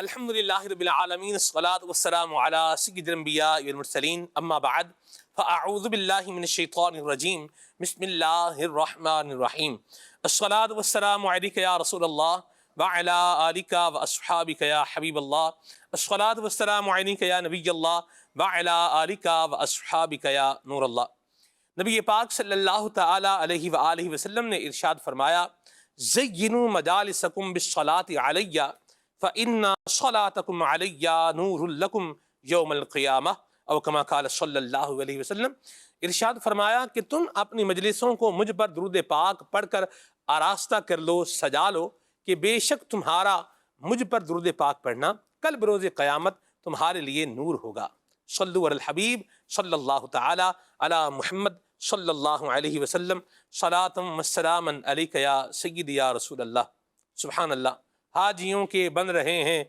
الحمد للہ رب العالمین الصلاۃ والسلام علی سید الانبیاء والمرسلین اما بعد فاعوذ باللہ من الشیطان الرجیم بسم اللہ الرحمن الرحیم الصلاۃ والسلام علیک یا رسول اللہ وعلی آلک واصحابک یا حبیب اللہ الصلاۃ والسلام علیک یا نبی اللہ وعلی آلک واصحابک یا نور اللہ۔ نبی پاک صلی اللہ تعالی علیہ وآلہ وسلم نے ارشاد فرمایا زینوا مجالسکم بالصلاۃ علیہ فَإِنَّ صَلَاتَكُمْ عَلَيَّ نُورٌ لَكُمْ يَوْمَ الْقِيَامَةِ او کما قال صلی اللہ علیہ وسلم۔ ارشاد فرمایا کہ تم اپنی مجلسوں کو مجھ پر درود پاک پڑھ کر آراستہ کر لو، سجا لو، کہ بے شک تمہارا مجھ پر درود پاک پڑھنا کل بروز قیامت تمہارے لیے نور ہوگا۔ صلو علی الحبیب صلی اللہ تعالی علی محمد صلی اللہ علیہ وسلم صلاۃ و سلاما علیک یا سیدی یا رسول اللہ۔ سبحان اللہ۔ حاجیوں کے بن رہے ہیں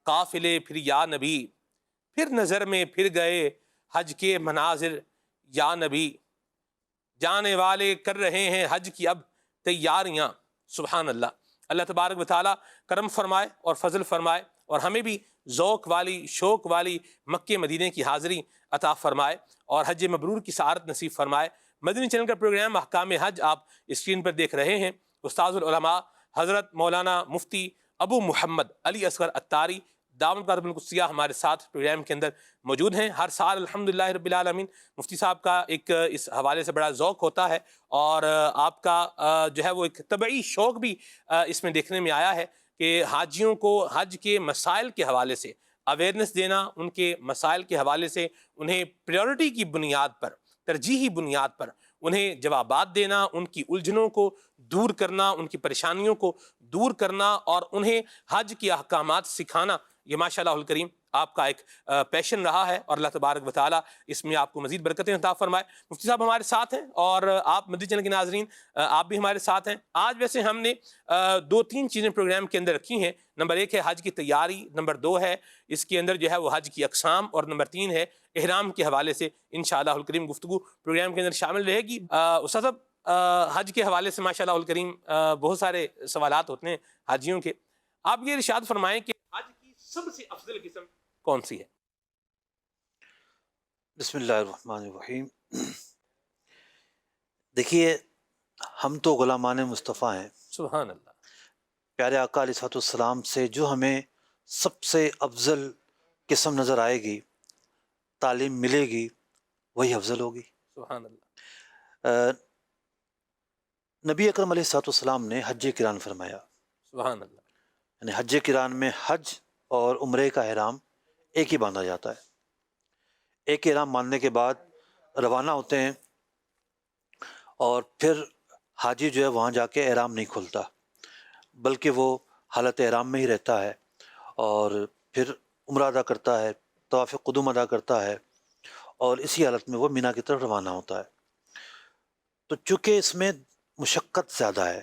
قافلے پھر یا نبی، پھر نظر میں پھر گئے حج کے مناظر یا نبی، جانے والے کر رہے ہیں حج کی اب تیاریاں۔ سبحان اللہ۔ اللہ تبارک و تعالیٰ کرم فرمائے اور فضل فرمائے اور ہمیں بھی ذوق والی شوق والی مکہ مدینے کی حاضری عطا فرمائے اور حج مبرور کی سعادت نصیب فرمائے۔ مدنی چینل کا پروگرام احکام حج آپ اسکرین پر دیکھ رہے ہیں۔ استاذ العلماء حضرت مولانا مفتی ابو محمد علی اصغر عطاری دامت برکاتہ القدسیہ ہمارے ساتھ پروگرام کے اندر موجود ہیں۔ ہر سال الحمدللہ رب العالمین مفتی صاحب کا ایک اس حوالے سے بڑا ذوق ہوتا ہے اور آپ کا جو ہے وہ ایک طبعی شوق بھی اس میں دیکھنے میں آیا ہے کہ حاجیوں کو حج کے مسائل کے حوالے سے اویئرنیس دینا، ان کے مسائل کے حوالے سے انہیں پریورٹی کی بنیاد پر، ترجیحی بنیاد پر انہیں جوابات دینا، ان کی الجھنوں کو دور کرنا، ان کی پریشانیوں کو دور کرنا اور انہیں حج کے احکامات سکھانا، یہ ماشاءاللہ الکریم آپ کا ایک پیشن رہا ہے اور اللہ تبارک و تعالیٰ اس میں آپ کو مزید برکتیں عطا فرمائے۔ مفتی صاحب ہمارے ساتھ ہیں اور آپ مدنی چینل کے ناظرین آپ بھی ہمارے ساتھ ہیں۔ آج ویسے ہم نے دو تین چیزیں پروگرام کے اندر رکھی ہیں۔ نمبر ایک ہے حج کی تیاری، نمبر دو ہے اس کے اندر جو ہے وہ حج کی اقسام، اور نمبر تین ہے احرام کے حوالے سے انشاءاللہ الکریم گفتگو پروگرام کے اندر شامل رہے گی۔ استاذ صاحب حج کے حوالے سے ماشاءاللہ الکریم بہت سارے سوالات ہوتے ہیں حاجیوں کے، آپ یہ ارشاد فرمائیں کہ حج کی سب سے افضل قسم کون سی ہے؟ بسم اللہ الرحمن الرحیم۔ دیکھیے، ہم تو غلامان مصطفیٰ ہیں۔ سبحان اللہ۔ پیارے آقا علیہ الصلوۃ والسلام سے جو ہمیں سب سے افضل قسم نظر آئے گی، تعلیم ملے گی، وہی افضل ہوگی۔ سبحان اللہ۔ نبی اکرم علیہ الصلوۃ والسلام نے حج قران فرمایا۔ سبحان اللہ۔ یعنی حج قران میں حج اور عمرے کا احرام ایک ہی باندھا جاتا ہے۔ ایک احرام باندھنے کے بعد روانہ ہوتے ہیں اور پھر حاجی جو ہے وہاں جا کے احرام نہیں کھلتا، بلکہ وہ حالت احرام میں ہی رہتا ہے اور پھر عمرہ ادا کرتا ہے، طواف قدوم ادا کرتا ہے اور اسی حالت میں وہ مینا کی طرف روانہ ہوتا ہے۔ تو چونکہ اس میں مشقت زیادہ ہے،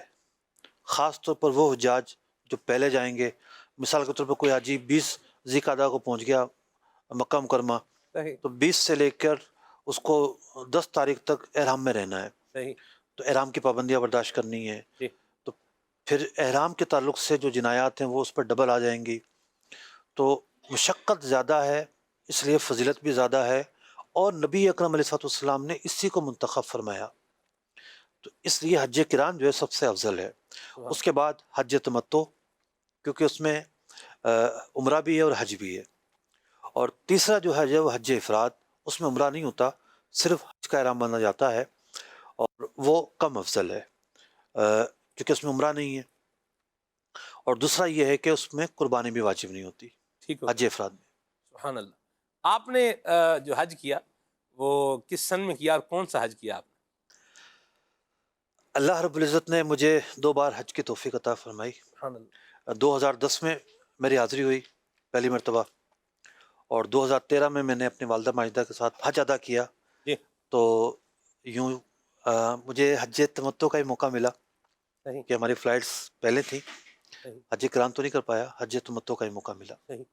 خاص طور پر وہ حجاج جو پہلے جائیں گے، مثال کے طور پر کوئی حاجی 20 ذی القعدہ کو پہنچ گیا مکہ مکرمہ، صحیح۔ تو 20 سے لے کر اس کو 10 تاریخ تک احرام میں رہنا ہے، صحیح۔ تو احرام کی پابندیاں برداشت کرنی ہے۔ جی۔ تو پھر احرام کے تعلق سے جو جنایات ہیں وہ اس پر ڈبل آ جائیں گی، تو مشقت زیادہ ہے، اس لیے فضیلت بھی زیادہ ہے، اور نبی اکرم علیہ الصلوۃ والسلام نے اسی کو منتخب فرمایا، تو اس لیے حج قران جو ہے سب سے افضل ہے۔ اس کے بعد حج تمتع، کیونکہ اس میں عمرہ بھی ہے اور حج بھی ہے، اور تیسرا جو حج ہے وہ حج افراد، اس میں عمرہ نہیں ہوتا، صرف حج کا احرام باندھا جاتا ہے اور وہ کم افضل ہے کیونکہ اس میں عمرہ نہیں ہے، اور دوسرا یہ ہے کہ اس میں قربانی بھی واجب نہیں ہوتی ٹھیک ہو۔ حج افراد میں۔ سبحان اللہ۔ آپ نے جو حج کیا وہ کس سن میں کیا اور کون سا حج کیا آپ نے؟ اللہ رب العزت نے مجھے 2 بار حج کی توفیق عطا فرمائی۔ سبحان اللہ۔ 2010 میں میری حاضری ہوئی پہلی مرتبہ، اور 2013 میں میں نے اپنی والدہ ماجدہ کے ساتھ حج ادا کیا۔ جی۔ تو یوں مجھے حج تمتع کا ہی موقع ملا صحیح۔ کہ ہماری فلائٹس پہلے تھیں، صحیح۔ حج قران تو نہیں کر پایا، حج تمتع کا ہی موقع ملا۔ صحیح۔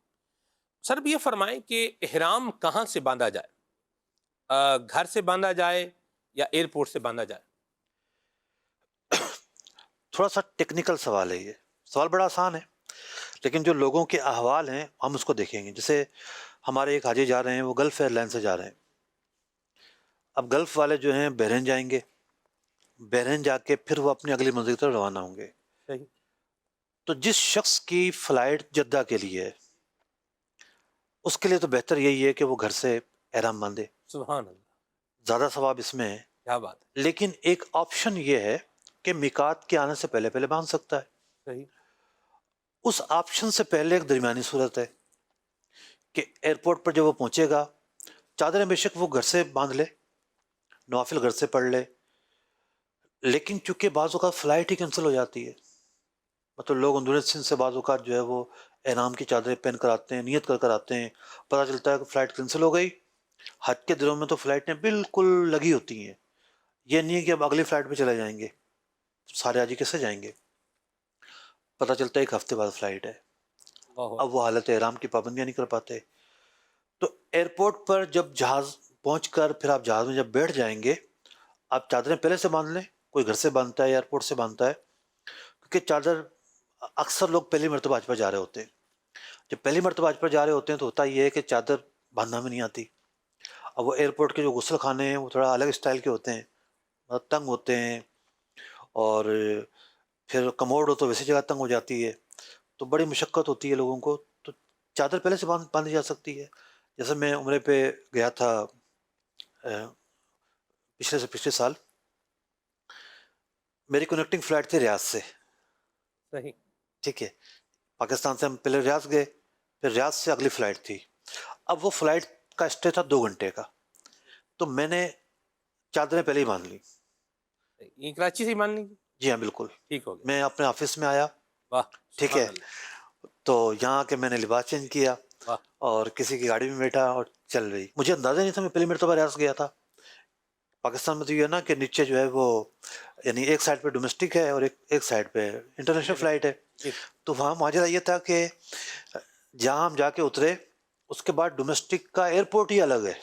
سر بھی یہ فرمائیں کہ احرام کہاں سے باندھا جائے؟ گھر سے باندھا جائے یا ایئرپورٹ سے باندھا جائے؟ تھوڑا سا ٹیکنیکل سوال ہے، یہ سوال بڑا آسان ہے لیکن جو لوگوں کے احوال ہیں ہم اس کو دیکھیں گے. جیسے ہمارے ایک حاجی جا رہے ہیں، وہ گلف ایئر لائن سے جا رہے ہیں. اب گلف والے جو ہیں بحرین جائیں گے، بحرین جا کے پھر وہ اپنی اگلی منزل کی طرف روانہ ہوں گے. صحیح. تو جس شخص کی فلائٹ جدہ کے لیے ہے، اس کے لیے تو بہتر یہی ہے کہ وہ گھر سے احرام باندھے. سبحان اللہ. زیادہ ثواب اس میں ہے. کیا بات ہے. لیکن ایک آپشن یہ ہے کہ میقات کے آنے سے پہلے پہلے باندھ سکتا ہے. صحیح. اس آپشن سے پہلے ایک درمیانی صورت ہے کہ ایئرپورٹ پر جب وہ پہنچے گا، چادریں بے شک وہ گھر سے باندھ لے، نوافل گھر سے پڑھ لے، لیکن چونکہ بعض اوقات فلائٹ ہی کینسل ہو جاتی ہے. مطلب لوگ اندرون سندھ سے بعض اوقات جو ہے وہ احرام کی چادریں پہن کر آتے ہیں، نیت کر کر آتے ہیں، پتہ چلتا ہے کہ فلائٹ کینسل ہو گئی. حج کے دنوں میں تو فلائٹیں بالکل لگی ہوتی ہیں، یہ نہیں ہے کہ اب اگلی فلائٹ پہ چلے جائیں گے. سارے حاجی کیسے جائیں گے؟ پتہ چلتا ہے ایک ہفتے بعد فلائٹ ہے. اللہ اب وہ حالت احرام کی پابندیاں نہیں کر پاتے. تو ایئرپورٹ پر جب جہاز پہنچ کر پھر آپ جہاز میں جب بیٹھ جائیں گے، آپ چادریں پہلے سے باندھ لیں. کوئی گھر سے باندھتا ہے، ایئرپورٹ سے باندھتا ہے، کیونکہ چادر اکثر لوگ پہلی مرتبہ حج پر جا رہے ہوتے ہیں. جب پہلی مرتبہ حج پر جا رہے ہوتے ہیں تو ہوتا یہ ہے کہ چادر باندھنا میں نہیں آتی. اب وہ ایئرپورٹ کے جو غسل خانے ہیں وہ تھوڑا الگ اسٹائل کے ہوتے ہیں، بہت تنگ ہوتے ہیں، اور پھر کموڈ ہو تو ویسی جگہ تنگ ہو جاتی ہے، تو بڑی مشقت ہوتی ہے لوگوں کو. تو چادر پہلے سے باندھی جا سکتی ہے. جیسے میں عمرے پہ گیا تھا پچھلے سے پچھلے سال، میری کنیکٹنگ فلائٹ تھی ریاض سے. صحیح. ٹھیک ہے، پاکستان سے ہم پہلے ریاض گئے، پھر ریاض سے اگلی فلائٹ تھی. اب وہ فلائٹ کا اسٹے تھا 2 گھنٹے کا، تو میں نے چادریں پہلے ہی باندھ لی. یہ کراچی سے ہی مان لیجیے. جی ہاں بالکل. ٹھیک ہو گیا. میں اپنے آفس میں آیا، واہ. ٹھیک سبحان ہے، اللہ. تو یہاں کے میں نے لباس چینج کیا واہ. اور کسی کی گاڑی میں بیٹھا اور چل رہی. مجھے اندازہ نہیں تھا، میں پہلی مرتبہ ریاض گیا تھا. پاکستان میں تو یہ ہے نا کہ نیچے جو ہے وہ یعنی ایک سائڈ پہ ڈومیسٹک ہے اور ایک سائڈ پہ انٹرنیشنل فلائٹ ہے. جی. تو وہاں ماجرا یہ تھا کہ جہاں ہم جا کے اترے اس کے بعد ڈومیسٹک کا ایئرپورٹ ہی الگ ہے.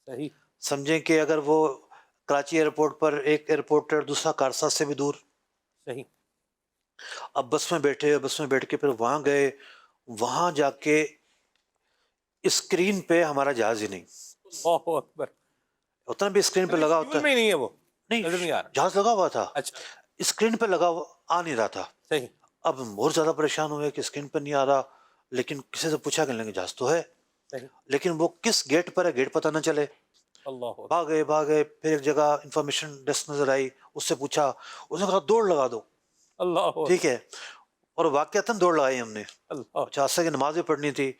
صحیح. سمجھیں کہ اگر وہ کراچی ایئرپورٹ پر ایک ایئرپورٹ ہے، دوسرا کارساز سے بھی دور. صحیح. اب بس میں بیٹھے، بس میں بیٹھ کے پھر وہاں گئے، وہاں جا کے اسکرین پہ ہمارا جہاز ہی نہیں. اللہ اکبر. اتنا بھی اسکرین پہ لگا ہوتا شیڈول میں ہی نہیں ہے وہ. نہیں، نظر نہیں آ رہا. جہاز لگا ہوا تھا، اچھا. اسکرین پہ لگا ہوا آ نہیں رہا تھا. صحیح. اب ہم بہت زیادہ پریشان ہوئے کہ اسکرین پر نہیں آ رہا، لیکن کسی سے پوچھا کہ لیں جہاز تو ہے، صحیح. لیکن وہ کس گیٹ پر ہے گیٹ پتہ نہ چلے. اللہ اکبر. بھاگے پھر ایک جگہ انفارمیشن ڈیسک نظر آئی، اس سے پوچھا، اس نے کہا دوڑ لگا دو. اللہ اکبر. ٹھیک ہے، اور واقعتاً دوڑ لگائی ہم نے. اللہ. اچھا عصر کی نماز بھی پڑھنی تھی.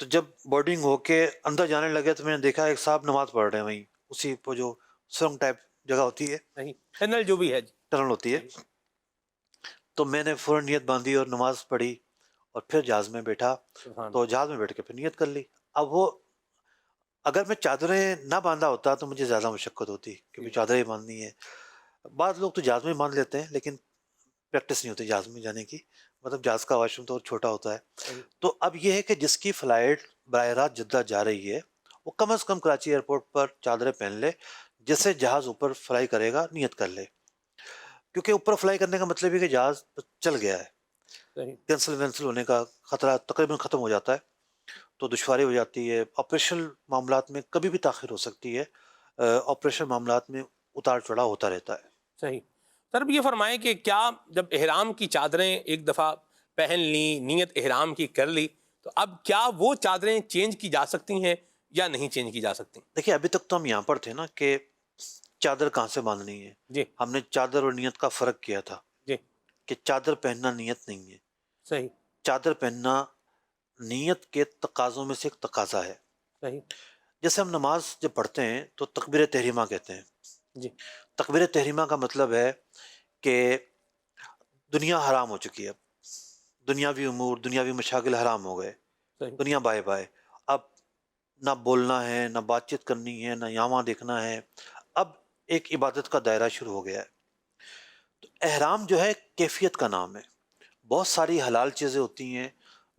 تو جب بورڈنگ ہو کے اندر جانے لگے تو میں نے دیکھا ایک صاحب نماز پڑھ رہے ہیں وہیں اسی پہ جو سرنگ ٹائپ جگہ ہوتی ہے، صحیح. ٹنل جو بھی ہے. ٹنل ہوتی ہے. تو میں نے فوراً نیت باندھی اور نماز پڑھی اور پھر جہاز میں بیٹھا. سبحان. تو جہاز میں بیٹھ کے پھر نیت کر لی. اب وہ اگر میں چادریں نہ باندھا ہوتا تو مجھے زیادہ مشقت ہوتی، کیونکہ چادریں باندھنی ہے. بعض لوگ تو جہاز میں باندھ لیتے ہیں لیکن پریکٹس نہیں ہوتی جہاز میں جانے کی، مطلب جہاز کا واش روم تو چھوٹا ہوتا ہے. صحیح. تو اب یہ ہے کہ جس کی فلائٹ براہ راست جدہ جا رہی ہے وہ کم از کم کراچی ایئرپورٹ پر چادریں پہن لے. جیسے جہاز اوپر فلائی کرے گا نیت کر لے، کیونکہ اوپر فلائی کرنے کا مطلب ہے کہ جہاز چل گیا ہے، صحیح. کینسل وینسل ہونے کا خطرہ تقریباً ختم ہو جاتا ہے. تو دشواری ہو جاتی ہے. آپریشنل معاملات میں کبھی بھی تاخیر ہو سکتی ہے، آپریشن معاملات میں اتار چڑھاؤ ہوتا رہتا ہے. صحیح. سر اب یہ فرمائیں کہ کیا جب احرام کی چادریں ایک دفعہ پہن لی، نیت احرام کی کر لی، تو اب کیا وہ چادریں چینج کی جا سکتی ہیں یا نہیں چینج کی جا سکتی؟ دیکھیے ابھی تک تو ہم یہاں پر تھے نا کہ چادر کہاں سے باندھنی ہے. جی. ہم نے چادر اور نیت کا فرق کیا تھا جی. کہ چادر پہننا نیت نہیں ہے. صحیح. چادر پہننا نیت کے تقاضوں میں سے ایک تقاضا ہے. صحیح. جیسے ہم نماز جب پڑھتے ہیں تو تکبیر تحریمہ کہتے ہیں. جی. تکبیر تحریمہ کا مطلب ہے کہ دنیا حرام ہو چکی ہے، دنیاوی امور، دنیاوی مشاغل حرام ہو گئے، صحیح. دنیا بائے بائے. اب نہ بولنا ہے، نہ بات چیت کرنی ہے، نہ یہاں وہاں دیکھنا ہے. اب ایک عبادت کا دائرہ شروع ہو گیا ہے. تو احرام جو ہے کیفیت کا نام ہے. بہت ساری حلال چیزیں ہوتی ہیں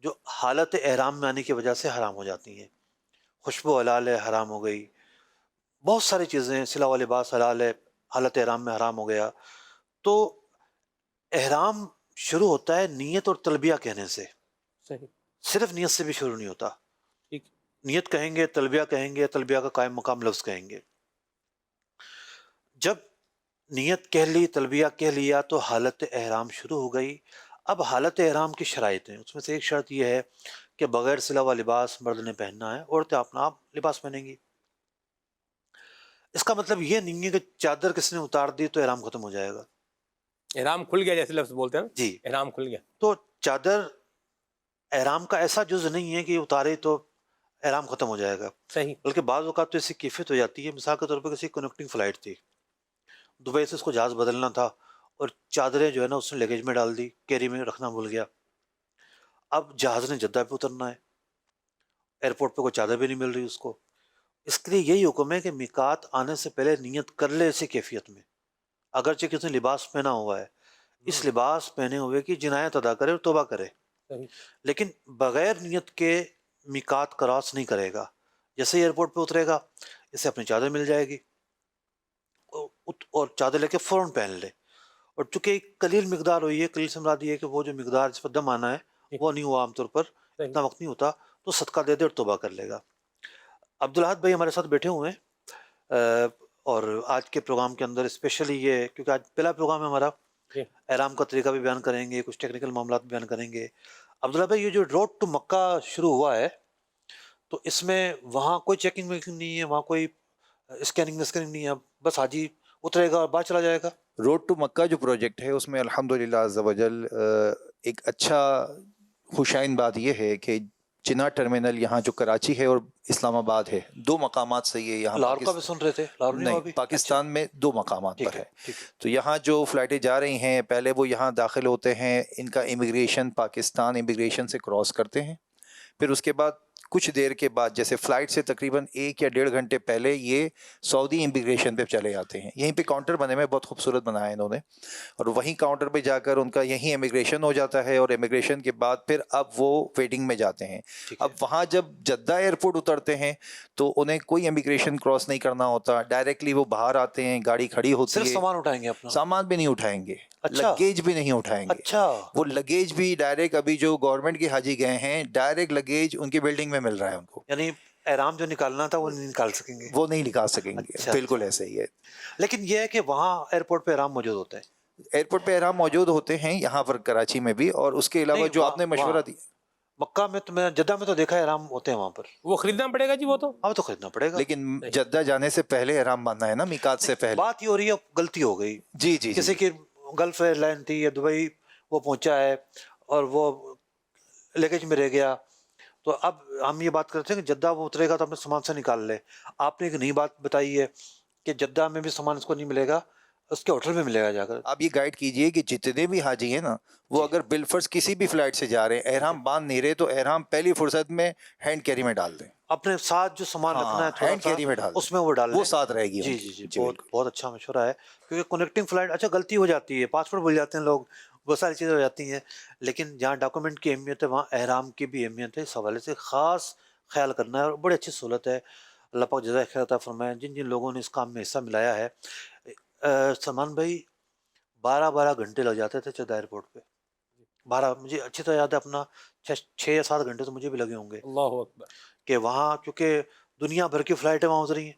جو حالت احرام میں آنے کی وجہ سے حرام ہو جاتی ہیں. خوشبو حلال ہے، حرام ہو گئی. بہت ساری چیزیں، صلہ و لباس حلال ہے، حالت احرام میں حرام ہو گیا. تو احرام شروع ہوتا ہے نیت اور تلبیہ کہنے سے. صحیح. صرف نیت سے بھی شروع نہیں ہوتا. ٹھیک. نیت کہیں گے، تلبیہ کہیں گے، تلبیہ کا قائم مقام لفظ کہیں گے. جب نیت کہہ لی، تلبیہ کہہ لیا تو حالت احرام شروع ہو گئی. اب حالت احرام کی شرائط ہیں، اس میں سے ایک شرط یہ ہے کہ بغیر سلا ہوا لباس مرد نے پہننا ہے، عورتیں اپنا آپ لباس پہنیں گی. اس کا مطلب یہ نہیں ہے کہ چادر کس نے اتار دی تو احرام ختم ہو جائے گا. احرام کھل گیا، جیسے لفظ بولتے ہیں نا، جی، احرام کھل گیا. تو چادر احرام کا ایسا جز نہیں ہے کہ اتارے تو احرام ختم ہو جائے گا. صحیح. بلکہ بعض اوقات تو ایسی کیفیت ہو جاتی ہے، مثال کے طور پر کسی کنیکٹنگ فلائٹ تھی، دبئی سے اس کو جہاز بدلنا تھا، اور چادریں جو ہے نا اس نے لگیج میں ڈال دی، کیری میں رکھنا بھول گیا. اب جہاز نے جدہ پہ اترنا ہے، ایئرپورٹ پہ کوئی چادر بھی نہیں مل رہی اس کو. اس کے لیے یہی حکم ہے کہ میقات آنے سے پہلے نیت کر لے اسی کیفیت میں، اگرچہ کسی نے لباس پہنا ہوا ہے، اس لباس پہنے ہوئے کی جنایت ادا کرے اور توبہ کرے، صحیح. لیکن بغیر نیت کے میقات کراس نہیں کرے گا. جیسے ہی ایئرپورٹ پہ اترے گا، اسے اپنی چادر مل جائے گی اور چادر لے کے فوراً پہن لے. اور چونکہ ایک قلیل مقدار ہوئی ہے، قلیل سے مراد یہ ہے کہ وہ جو مقدار جس پر دم آنا ہے وہ نہیں ہوا، عام طور پر اتنا وقت نہیں ہوتا، تو صدقہ دے دے اور توبہ کر لے گا. عبدالحاد بھائی ہمارے ساتھ بیٹھے ہوئے ہیں، اور آج کے پروگرام کے اندر اسپیشلی یہ، کیونکہ آج پہلا پروگرام ہے ہمارا، جی. احرام کا طریقہ بھی بیان کریں گے، کچھ ٹیکنیکل معاملات بھی بیان کریں گے. عبداللہ بھائی، یہ جو روڈ ٹو مکہ شروع ہوا ہے، تو اس میں وہاں کوئی چیکنگ ویکنگ نہیں ہے، وہاں کوئی اسکیننگ نہیں ہے، بس حاجی اترے گا اور بعد چلا جائے گا؟ روڈ ٹو مکہ جو پروجیکٹ ہے اس میں الحمدللہ عز وجل ایک اچھا خوشائن بات یہ ہے کہ چنار ٹرمینل یہاں جو کراچی ہے اور اسلام آباد ہے، دو مقامات سے یہ یہاں لاہور کا بھی سن رہے تھے، لاہور نہیں ہوا نہیں ابھی؟ پاکستان میں دو مقامات ٹھیک پر ہے، ہے. ٹھیک ہے. تو یہاں جو فلائٹیں جا رہی ہیں، پہلے وہ یہاں داخل ہوتے ہیں، ان کا امیگریشن پاکستان امیگریشن سے کراس کرتے ہیں، پھر اس کے بعد کچھ دیر کے بعد جیسے فلائٹ سے تقریباً 1 یا 1.5 گھنٹے پہلے یہ سعودی امیگریشن پہ چلے جاتے ہیں. یہیں پہ کاؤنٹر بنے ہوئے، بہت خوبصورت بنایا ہے انہوں نے، اور وہیں کاؤنٹر پہ جا کر ان کا یہیں امیگریشن ہو جاتا ہے، اور امیگریشن کے بعد پھر اب وہ ویٹنگ میں جاتے ہیں. اب وہاں جب جدہ ایئرپورٹ اترتے ہیں تو انہیں کوئی امیگریشن کراس نہیں کرنا ہوتا، ڈائریکٹلی وہ باہر آتے ہیں، گاڑی کھڑی ہوتی صرف ہے. سامان اٹھائیں گے اپنا؟ سامان بھی نہیں اٹھائیں گے، اچھا، لگیج بھی نہیں اٹھائیں گے. اچھا. وہ لگیج بھی ڈائریکٹ، ابھی جو گورنمنٹ کے حاجی گئے ہیں ڈائریکٹ لگیج ان کی بلڈنگ میں مل رہا ہے ان کو، یعنی احرام جو نکالنا تھا وہ نہیں نکال سکیں گے؟ وہ نہیں نکال سکیں گے. اچھا، بالکل ایسے ہی ہے. لیکن یہ ہے کہ وہاں ایئرپورٹ پہ احرام موجود ہوتے ہیں؟ ایئرپورٹ پہ احرام موجود ہوتے ہیں یہاں پر کراچی میں بھی، اور اس کے علاوہ نہیں، جو آپ نے مشورہ دیا مکہ میں تو میں جدہ میں تو دیکھا ہے احرام ہوتے ہیں وہاں پر. وہ خریدنا پڑے گا جی، وہ تو ہمیں تو خریدنا پڑے گا. لیکن جدہ جانے سے پہلے احرام باندھنا ہے نا، میقات سے پہلے. بات یہ ہو رہی ہے، غلطی ہو گئی جی جی کسی جی کی، گلف ایئر لائن تھی یا دبئی، وہ پہنچا ہے اور وہ لگیج میں رہ گیا، تو اب ہم یہ بات کرتے ہیں کہ جدہ وہ اترے گا تو اپنے سامان سے نکال لے. آپ نے ایک نئی بات بتائی ہے کہ جدہ میں بھی سامان اس کو نہیں ملے گا، اس کے ہوٹل میں ملے گا جا کر. آپ یہ گائیڈ کیجئے کہ جتنے بھی حاجی ہیں نا، وہ اگر بالفرض کسی بھی فلائٹ سے جا رہے ہیں، احرام باندھ نہیں رہے، تو احرام پہلی فرصت میں ہینڈ کیری میں ڈال دیں. اپنے ساتھ جو سامان رکھنا ہے تھوڑا ہینڈ سا کیری میں ڈال دیں، اس میں وہ ڈال وہ دیں. ساتھ رہے گی جی ان کی. جی جی، بہت بالکل. بہت اچھا مشورہ ہے، کیونکہ کنیکٹنگ فلائٹ، اچھا غلطی ہو جاتی ہے، پاسپورٹ بھول جاتے ہیں لوگ، بہت ساری چیزیں ہو جاتی ہیں، لیکن جہاں ڈاکومنٹ کی اہمیت ہے وہاں احرام کی بھی اہمیت ہے. اس حوالے سے خاص خیال کرنا ہے، اور بڑی اچھی سہولت ہے. اللہ پاک جزائے خیر عطا فرمائے جن جن لوگوں نے اس کام میں حصہ ملایا ہے. سلمان بھائی، 12 گھنٹے لگ جاتے تھے جدہ ایئرپورٹ پہ، 12، مجھے اچھی طرح یاد ہے اپنا، 6 یا 7 گھنٹے تو مجھے بھی لگے ہوں گے، اللہ اکبر. کہ وہاں چونکہ دنیا بھر کی فلائٹیں وہاں اتری ہیں،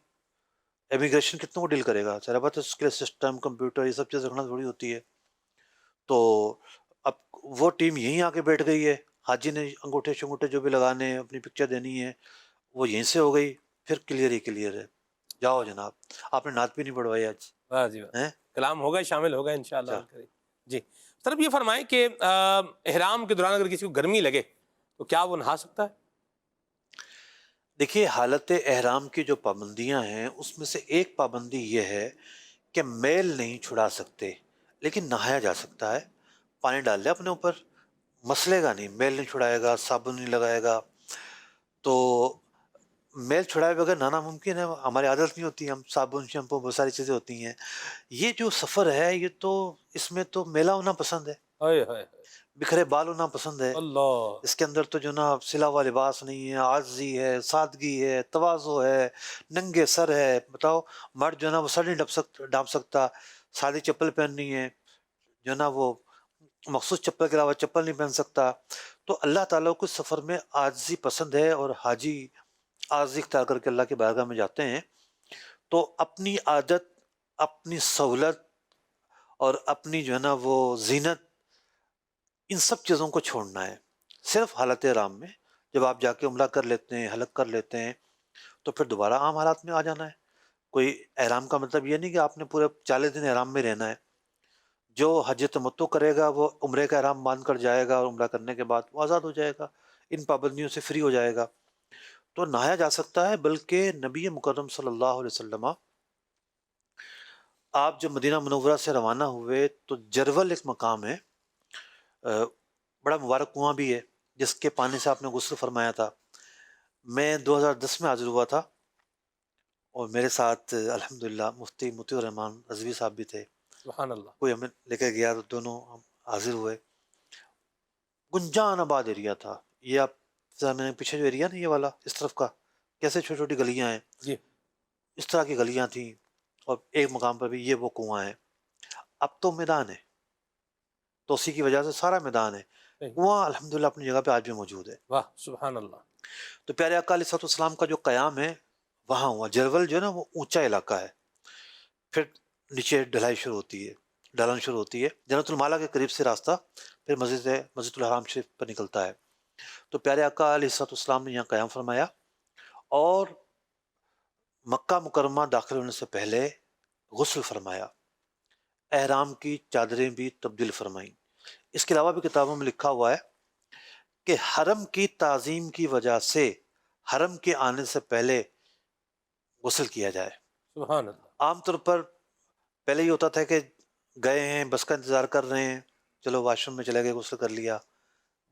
امیگریشن کتنوں کو ڈیل کرے گا، ذرا بات اس کے لیے سسٹم، کمپیوٹر، یہ سب چیزیں رکھنا تھوڑی ہوتی ہے. تو اب وہ ٹیم یہیں آ کے بیٹھ گئی ہے، حاجی نے انگوٹھے شنگوٹھے جو بھی لگانے ہیں، اپنی پکچر دینی ہے، وہ یہیں سے ہو گئی، پھر کلیئر ہی کلیئر ہے. جاؤ جناب، آپ نے نعت بھی نہیں پڑھوائی آج. واہ جی واہ، کلام ہوگا، شامل ہوگا انشاءاللہ. جی طرف یہ فرمائیں کہ احرام کے دوران اگر کسی کو گرمی لگے تو کیا وہ نہا سکتا ہے؟ دیکھیے، حالت احرام کی جو پابندیاں ہیں اس میں سے ایک پابندی یہ ہے کہ میل نہیں چھڑا سکتے، لیکن نہایا جا سکتا ہے. پانی ڈال لے اپنے اوپر، مسلے گا نہیں، میل نہیں چھڑائے گا، صابن نہیں لگائے گا. تو میل چھڑائے بغیر نہانا ممکن ہے، ہماری عادت نہیں ہوتی، ہم صابن، شیمپو، بہت ساری چیزیں ہوتی ہیں. یہ جو سفر ہے، یہ تو اس میں تو میلا ہونا پسند ہے، ہائے ہائے، بکھرے بال ہونا پسند ہے. اللہ. اس کے اندر تو جو نا سلا ہوا لباس نہیں ہے، عاجزی ہے، سادگی ہے، تواضع ہے، ننگے سر ہے. بتاؤ، مرد جو ہے نا وہ سر نہیں ڈھانپ سکتا، سادی چپل پہننی ہے، جو ہے نا وہ مخصوص چپل کے علاوہ چپل نہیں پہن سکتا. تو اللہ تعالیٰ کو سفر میں عاجزی پسند ہے، اور حاجی عاجزی اختیار کر کے اللہ کی بارگاہ میں جاتے ہیں تو اپنی عادت، اپنی سہولت اور اپنی جو ہے نا وہ زینت، ان سب چیزوں کو چھوڑنا ہے۔ صرف حالت احرام میں جب آپ جا کے عمرہ کر لیتے ہیں، حلق کر لیتے ہیں، تو پھر دوبارہ عام حالات میں آ جانا ہے۔ کوئی احرام کا مطلب یہ نہیں کہ آپ نے پورے 40 دن احرام میں رہنا ہے۔ جو حج تمتع کرے گا وہ عمرے کا احرام باندھ کر جائے گا، اور عمرہ کرنے کے بعد وہ آزاد ہو جائے گا، ان پابندیوں سے فری ہو جائے گا، تو نہایا جا سکتا ہے۔ بلکہ نبی مکرم صلی اللہ علیہ وسلم آپ جب مدینہ منورہ سے روانہ ہوئے تو جرول ایک مقام ہے، بڑا مبارک کنواں بھی ہے، جس کے پانی سے آپ نے غسل فرمایا تھا۔ میں 2010 میں حاضر ہوا تھا، اور میرے ساتھ الحمدللہ مفتی مطیع الرحمان رضوی صاحب بھی تھے، سبحان اللہ. کوئی ہمیں لے کے گیا تو دونوں ہم حاضر ہوئے۔ گنجان آباد ایریا تھا یہ، آپ میں پیچھے جو ایریا نا یہ والا اس طرف کا، کیسے چھوٹی چھوٹی گلیاں ہیں، جی اس طرح کی گلیاں تھیں، اور ایک مقام پر بھی یہ وہ کنواں ہے۔ اب تو میدان ہے، توسیع کی وجہ سے سارا میدان ہے، صحیح. کنواں الحمدللہ اپنی جگہ پہ آج بھی موجود ہے۔ واہ سبحان اللہ. تو پیارے آقا علیہ الصلوۃ والسلام کا جو قیام ہے وہاں ہوا۔ جرول جو ہے نا وہ اونچا علاقہ ہے، پھر نیچے ڈھلائی شروع ہوتی ہے، ڈھلان شروع ہوتی ہے، جنت المالا کے قریب سے راستہ پھر مسجد الحرام شریف پر نکلتا ہے۔ تو پیارے آقا علیہ الصلوۃ والسلام نے یہاں قیام فرمایا، اور مکہ مکرمہ داخل ہونے سے پہلے غسل فرمایا، احرام کی چادریں بھی تبدیل فرمائیں۔ اس کے علاوہ بھی کتابوں میں لکھا ہوا ہے کہ حرم کی تعظیم کی وجہ سے حرم کے آنے سے پہلے غسل کیا جائے۔ سبحان اللہ. عام طور پر پہلے یہ ہوتا تھا کہ گئے ہیں، بس کا انتظار کر رہے ہیں، چلو واش روم میں چلے گئے، غسل کر لیا۔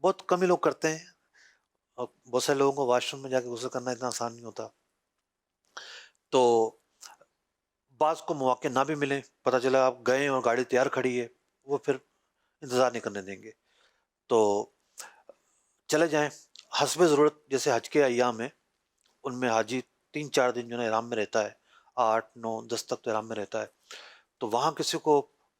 بہت کم ہی لوگ کرتے ہیں، اور بہت سے لوگوں کو واش روم میں جا کے غسل کرنا اتنا آسان نہیں ہوتا، تو بعض کو مواقع نہ بھی ملیں، پتہ چلا آپ گئے ہیں اور گاڑی تیار کھڑی ہے، وہ پھر انتظار نہیں کرنے دیں گے، تو چلے جائیں حسب ضرورت۔ جیسے حج کے ایام ہیں، ان میں حاجی 3-4 دن جو ہے احرام میں رہتا ہے، 8-9-10 تک تو احرام میں رہتا ہے، تو وہاں کسی کو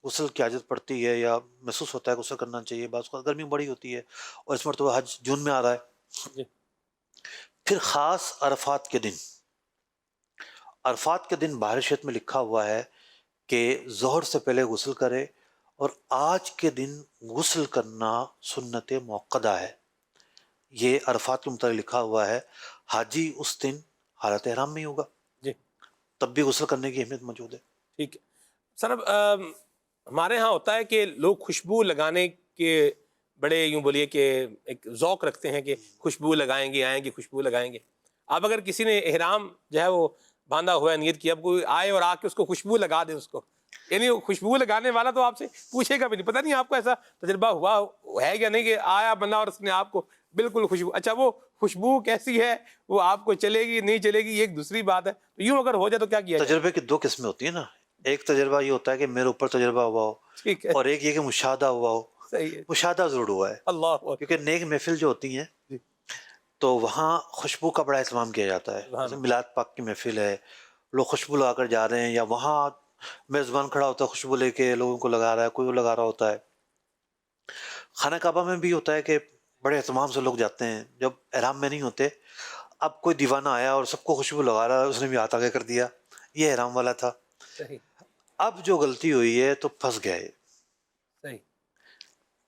غسل کی حاجت پڑتی ہے یا محسوس ہوتا ہے غسل کرنا چاہیے، بعض کو گرمی بڑی ہوتی ہے، اور اس مرتبہ حج جون میں آ رہا ہے۔ جی. پھر خاص عرفات کے دن، عرفات کے دن باہر شریعت میں لکھا ہوا ہے کہ ظہر سے پہلے غسل کرے، اور آج کے دن غسل کرنا سنت موقدہ ہے۔ یہ عرفات کے متعلق لکھا ہوا ہے، حاجی اس دن حالت احرام میں ہی ہوگا، جی تب بھی غسل کرنے کی اہمیت موجود ہے۔ ٹھیک ہے سر. اب ہمارے ہاں ہوتا ہے کہ لوگ خوشبو لگانے کے بڑے یوں بولیے کہ ایک ذوق رکھتے ہیں کہ خوشبو لگائیں گے، آئیں گے خوشبو لگائیں گے. اب اگر کسی نے احرام جو ہے وہ باندھا ہوا ہے، نیت کی، اب کوئی آئے اور آ کے اس کو خوشبو لگا دے اس کو، یعنی وہ خوشبو لگانے والا تو آپ سے پوچھے گا بھی نہیں، پتہ نہیں آپ کو ایسا تجربہ ہوا ہے یا نہیں کہ آیا بندہ اور اس نے آپ کو بالکل خوشبو، اچھا وہ خوشبو کیسی ہے وہ آپ کو چلے گی نہیں چلے گی یہ ایک دوسری بات ہے، تو یوں اگر ہو جائے تو کیا کیا جائے؟ تجربے کی 2 قسمیں ہوتی ہیں نا، ایک تجربہ یہ ہوتا ہے کہ میرے اوپر تجربہ ہوا ہو، ٹھیک ہے. اور ایک یہ کہ مشاہدہ ہوا ہو۔ صحیح ہے. مشاہدہ ضرور ہوا ہے، اللہ اکبر. کیونکہ نیک محفل جو ہوتی ہیں جی. تو وہاں خوشبو کا بڑا اہتمام کیا جاتا ہے۔ سبحان جیسے میلاد پاک کی محفل ہے، لوگ خوشبو لگا کر جا رہے ہیں، یا وہاں میزبان کھڑا ہوتا ہے خوشبو لے کے لوگوں کو لگا رہا ہے، کوئی وہ لگا رہا ہوتا ہے۔ خانہ کعبہ میں بھی ہوتا ہے کہ بڑے اہتمام سے لوگ جاتے ہیں جب احرام میں نہیں ہوتے۔ اب کوئی دیوانہ آیا اور سب کو خوشبو لگا رہا ہے، اس نے بھی ہاتھ آگے کر دیا، یہ احرام والا تھا۔ صحیح اب جو غلطی ہوئی ہے تو پھنس گیا ہے۔ صحیح.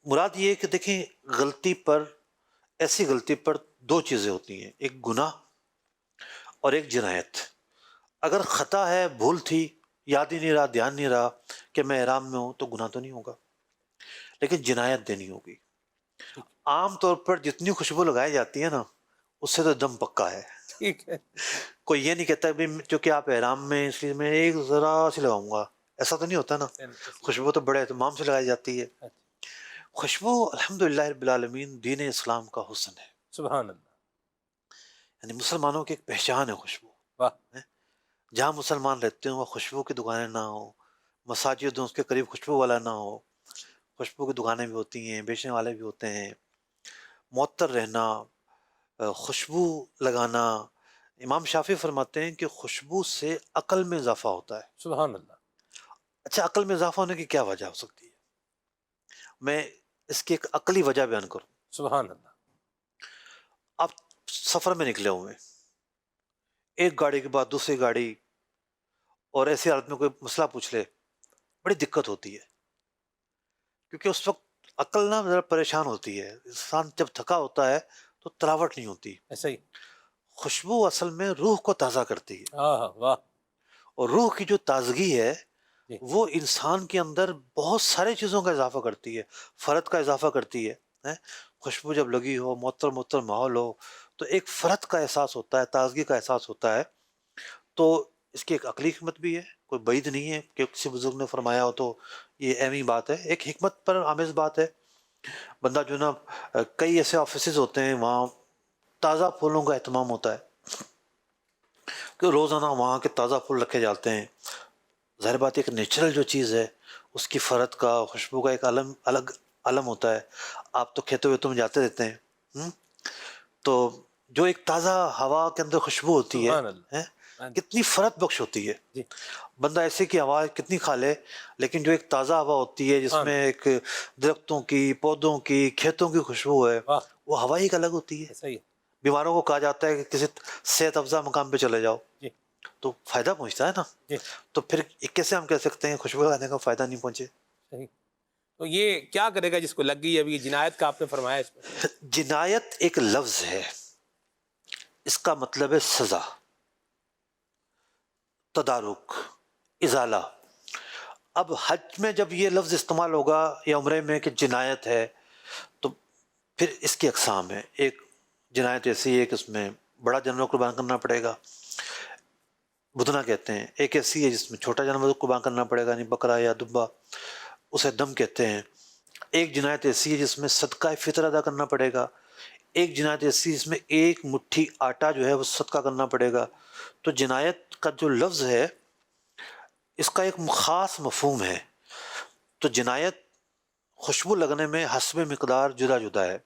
مراد یہ ہے کہ دیکھیں، غلطی پر، ایسی غلطی پر 2 چیزیں ہوتی ہیں، ایک گناہ اور ایک جنایت۔ اگر خطا ہے، بھول تھی، یاد ہی نہیں رہا، دھیان نہیں رہا کہ میں احرام میں ہوں، تو گناہ تو نہیں ہوگا، لیکن جنایت دینی ہوگی۔ عام طور پر جتنی خوشبو لگائی جاتی ہے نا، اس سے تو دم پکا ہے۔ ٹھیک ہے. کوئی یہ نہیں کہتا کہ چونکہ آپ احرام میں اس لیے میں ایک ذرا سی لگاؤں گا، ایسا تو نہیں ہوتا نا۔ خوشبو تو بڑے اہتمام سے لگائی جاتی ہے۔ خوشبو الحمدللہ رب العالمین دین اسلام کا حسن ہے، سبحان اللہ. یعنی مسلمانوں کی ایک پہچان ہے خوشبو۔ واہ. جہاں مسلمان رہتے ہیں وہ خوشبو کی دکانیں نہ ہوں، مساجد اس کے قریب خوشبو والا نہ ہو، خوشبو کی دکانیں بھی ہوتی ہیں، بیچنے والے بھی ہوتے ہیں، معطر رہنا، خوشبو لگانا۔ امام شافعی فرماتے ہیں کہ خوشبو سے عقل میں اضافہ ہوتا ہے۔ سبحان اللہ. اچھا، عقل میں اضافہ ہونے کی کیا وجہ ہو سکتی ہے؟ میں اس کی ایک عقلی وجہ بیان کروں۔ سبحان اللہ. آپ سفر میں نکلے ہوئے ہیں، ایک گاڑی کے بعد دوسری گاڑی، اور ایسی حالت میں کوئی مسئلہ پوچھ لے، بڑی دقت ہوتی ہے، کیونکہ اس وقت عقل نا ذرا پریشان ہوتی ہے، انسان جب تھکا ہوتا ہے تو تراوٹ نہیں ہوتی۔ ایسا ہی۔ خوشبو اصل میں روح کو تازہ کرتی ہے، ہاں واہ، اور روح کی جو تازگی ہے جی وہ انسان کے اندر بہت سارے چیزوں کا اضافہ کرتی ہے، فرد کا اضافہ کرتی ہے، ہیں؟ خوشبو جب لگی ہو، معطر معطر ماحول ہو، تو ایک فرد کا احساس ہوتا ہے، تازگی کا احساس ہوتا ہے۔ تو اس کی ایک عقلی حکمت بھی ہے، کوئی بعید نہیں ہے کہ کسی بزرگ نے فرمایا ہو تو یہ اہمی بات ہے، ایک حکمت پر آمیز بات ہے۔ بندہ جو نا کئی ایسے آفیسز ہوتے ہیں وہاں تازہ پھولوں کا اہتمام ہوتا ہے کہ روزانہ وہاں کے تازہ پھول رکھے جاتے ہیں۔ ظاہر بات ایک نیچرل جو چیز ہے اس کی فرد کا، خوشبو کا ایک الگ عالم ہوتا ہے۔ آپ تو کھیتوں ویتوں میں جاتے رہتے ہیں، تو جو ایک تازہ ہوا کے اندر خوشبو ہوتی ہے، سبحان اللہ، ہیں؟ ہاں جی کتنی فرد بخش ہوتی ہے۔ جی، بندہ ایسے کی ہوا کتنی کھا لے، لیکن جو ایک تازہ ہوا ہوتی ہے جس سبحان میں اللہ، ایک درختوں کی، پودوں کی، کھیتوں کی خوشبو ہے، واہ، وہ ہوا ہی ایک الگ ہوتی ہے۔ ایسا ہی، بیماروں کو کہا جاتا ہے کہ کسی صحت افزا مقام پہ چلے جاؤ، جی تو فائدہ پہنچتا ہے نا۔ جی، تو پھر کیسے ہم کہہ سکتے ہیں خوشبو لگانے کا فائدہ نہیں پہنچے؟ صحیح۔ تو یہ کیا کرے گا جس کو لگ گئی؟ ابھی یہ جنایت کا آپ نے فرمایا اس میں۔ جنایت ایک لفظ ہے، اس کا مطلب ہے سزا، تدارک، ازالہ۔ اب حج میں جب یہ لفظ استعمال ہوگا یا عمرے میں کہ جنایت ہے، تو پھر اس کی اقسام ہے۔ ایک جنایت ایسی ہے کہ اس میں بڑا جانور قربان کرنا پڑے گا، بدنا کہتے ہیں۔ ایک ایسی ہے جس میں چھوٹا جانور قربان کرنا پڑے گا، یعنی بکرا یا دبا، اسے دم کہتے ہیں۔ ایک جنایت ایسی ہے جس میں صدقہ فطر ادا کرنا پڑے گا۔ ایک جنایت ایسی جس میں ایک مٹھی آٹا جو ہے وہ صدقہ کرنا پڑے گا۔ تو جنایت کا جو لفظ ہے اس کا ایک خاص مفہوم ہے۔ تو جنایت خوشبو لگنے میں حسب مقدار جدا جدا ہے،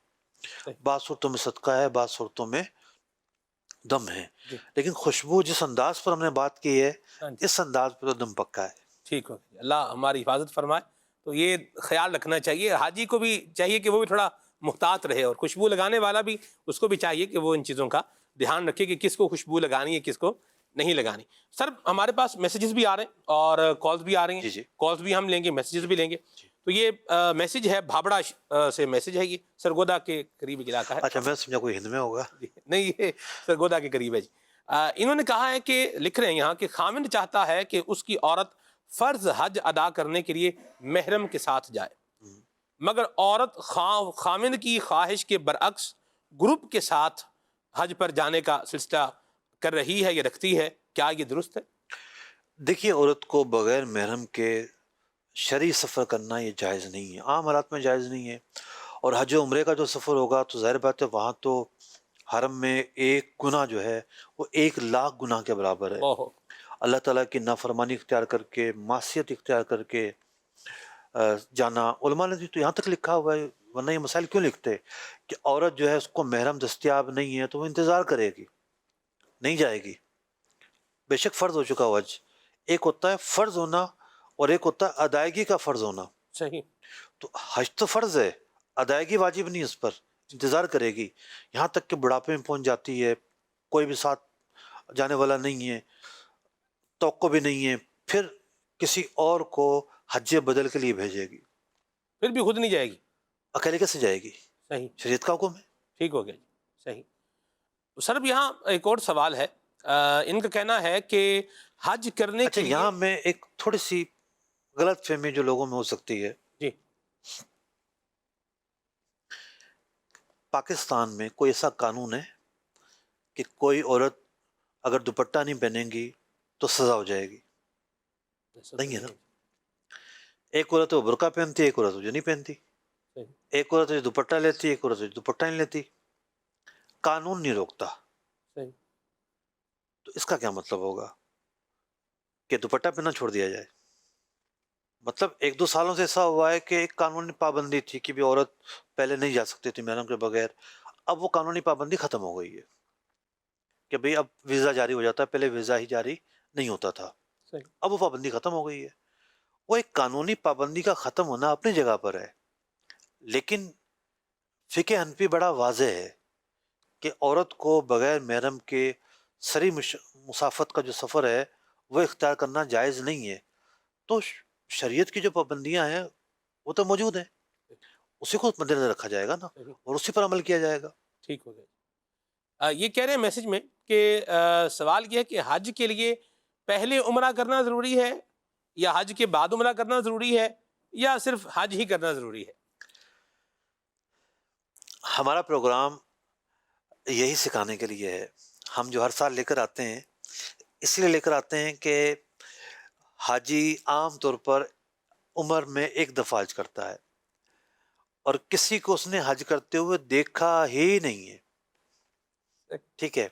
بعض صورتوں میں صدقہ ہے، بعض صورتوں میں دم ہے، جی لیکن خوشبو جس انداز پر ہم نے بات کی ہے ہاں جی، اس انداز پہ تو دم پکا ہے۔ ٹھیک ہو گیا، اللہ ہماری حفاظت فرمائے۔ تو یہ خیال رکھنا چاہیے، حاجی کو بھی چاہیے کہ وہ بھی تھوڑا محتاط رہے، اور خوشبو لگانے والا بھی اس کو بھی چاہیے کہ وہ ان چیزوں کا دھیان رکھے کہ کس کو خوشبو لگانی ہے، کس کو نہیں لگانی۔ سر ہمارے پاس میسیجز بھی آ رہے ہیں اور کالز بھی آ رہی ہیں، جی جی کالز بھی ہم لیں گے، میسیجز بھی لیں گے۔ تو یہ میسیج ہے بھابڑا سے میسیج ہے، یہ سرگودا کے قریب ایک علاقہ ہے۔ اچھا، میں سمجھا کوئی ہند میں ہوگا۔ جی، نہیں یہ سرگودا کے قریب ہے جی۔ انہوں نے کہا ہے کہ لکھ رہے ہیں یہاں کہ خامند چاہتا ہے کہ اس کی عورت فرض حج ادا کرنے کے لیے محرم کے ساتھ جائے، مگر عورت خامند کی خواہش کے برعکس گروپ کے ساتھ حج پر جانے کا سلسلہ کر رہی ہے یا رکھتی ہے، کیا یہ درست ہے؟ دیکھیے، عورت کو بغیر محرم کے شرعی سفر کرنا یہ جائز نہیں ہے، عام حالات میں جائز نہیں ہے۔ اور حج و عمرے کا جو سفر ہوگا تو ظاہر بات ہے وہاں تو حرم میں ایک گناہ جو ہے وہ 1,00,000 گناہ کے برابر ہے۔ اوہ، اللہ تعالیٰ کی نافرمانی اختیار کر کے، معصیت اختیار کر کے جانا، علماء نے تو یہاں تک لکھا ہوا ہے، ورنہ یہ مسائل کیوں لکھتے کہ عورت جو ہے اس کو محرم دستیاب نہیں ہے تو وہ انتظار کرے گی، نہیں جائے گی۔ بے شک فرض ہو چکا ہو حج، ایک ہوتا ہے فرض ہونا اور ایک ہوتا ہے ادائیگی کا فرض ہونا۔ صحیح، تو حج تو فرض ہے، ادائیگی واجب نہیں، اس پر انتظار کرے گی یہاں تک کہ بڑھاپے میں پہنچ جاتی ہے، کوئی بھی ساتھ جانے والا نہیں ہے، توقع بھی نہیں ہے، پھر کسی اور کو حج بدل کے لیے بھیجے گی، پھر بھی خود نہیں جائے گی۔ اکیلے کیسے جائے گی؟ صحیح، شریعت کا حکم ہے۔ ٹھیک ہو گیا جی، صحیح۔ سر اب یہاں ایک اور سوال ہے، ان کا کہنا ہے کہ حج کرنے اچھا، کے لیے، یہاں میں ایک تھوڑی سی غلط فہمی جو لوگوں میں ہو سکتی ہے، جی پاکستان میں کوئی ایسا قانون ہے کہ کوئی عورت اگر دوپٹہ نہیں پہنیں گی تو سزا ہو جائے گی؟ نہیں ہے نا۔ ایک عورت وہ برقع پہنتی ہے، ایک عورت وہ جو نہیں پہنتی، صحیح، ایک عورت جو دوپٹہ لیتی ہے، ایک عورت جو دوپٹہ نہیں لیتی، قانون نہیں روکتا۔ صحیح، تو اس کا کیا مطلب ہوگا کہ دوپٹہ پہننا چھوڑ دیا جائے؟ مطلب 1-2 سالوں سے ایسا ہوا ہے کہ ایک قانونی پابندی تھی کہ بھی عورت پہلے نہیں جا سکتی تھی محرم کے بغیر، اب وہ قانونی پابندی ختم ہو گئی ہے کہ بھئی اب ویزا جاری ہو جاتا ہے، پہلے ویزا ہی جاری نہیں ہوتا تھا، صحیح، اب وہ پابندی ختم ہو گئی ہے۔ وہ ایک قانونی پابندی کا ختم ہونا اپنی جگہ پر ہے، لیکن فقہ حنفی بڑا واضح ہے کہ عورت کو بغیر محرم کے سری مسافت کا جو سفر ہے وہ اختیار کرنا جائز نہیں ہے. تو شریعت کی جو پابندیاں ہیں وہ تو موجود ہیں, اسی کو مد نظر رکھا جائے گا نا, اور اسی پر عمل کیا جائے گا. ٹھیک ہو گیا. یہ کہہ رہے ہیں میسج میں کہ سوال یہ ہے کہ حج کے لیے پہلے عمرہ کرنا ضروری ہے یا حج کے بعد عمرہ کرنا ضروری ہے یا صرف حج ہی کرنا ضروری ہے؟ ہمارا پروگرام یہی سکھانے کے لیے ہے. ہم جو ہر سال لے کر آتے ہیں اس لیے لے کر آتے ہیں کہ حاجی عام طور پر عمر میں ایک دفعہ حج کرتا ہے اور کسی کو اس نے حج کرتے ہوئے دیکھا ہی نہیں ہے. ٹھیک ہے,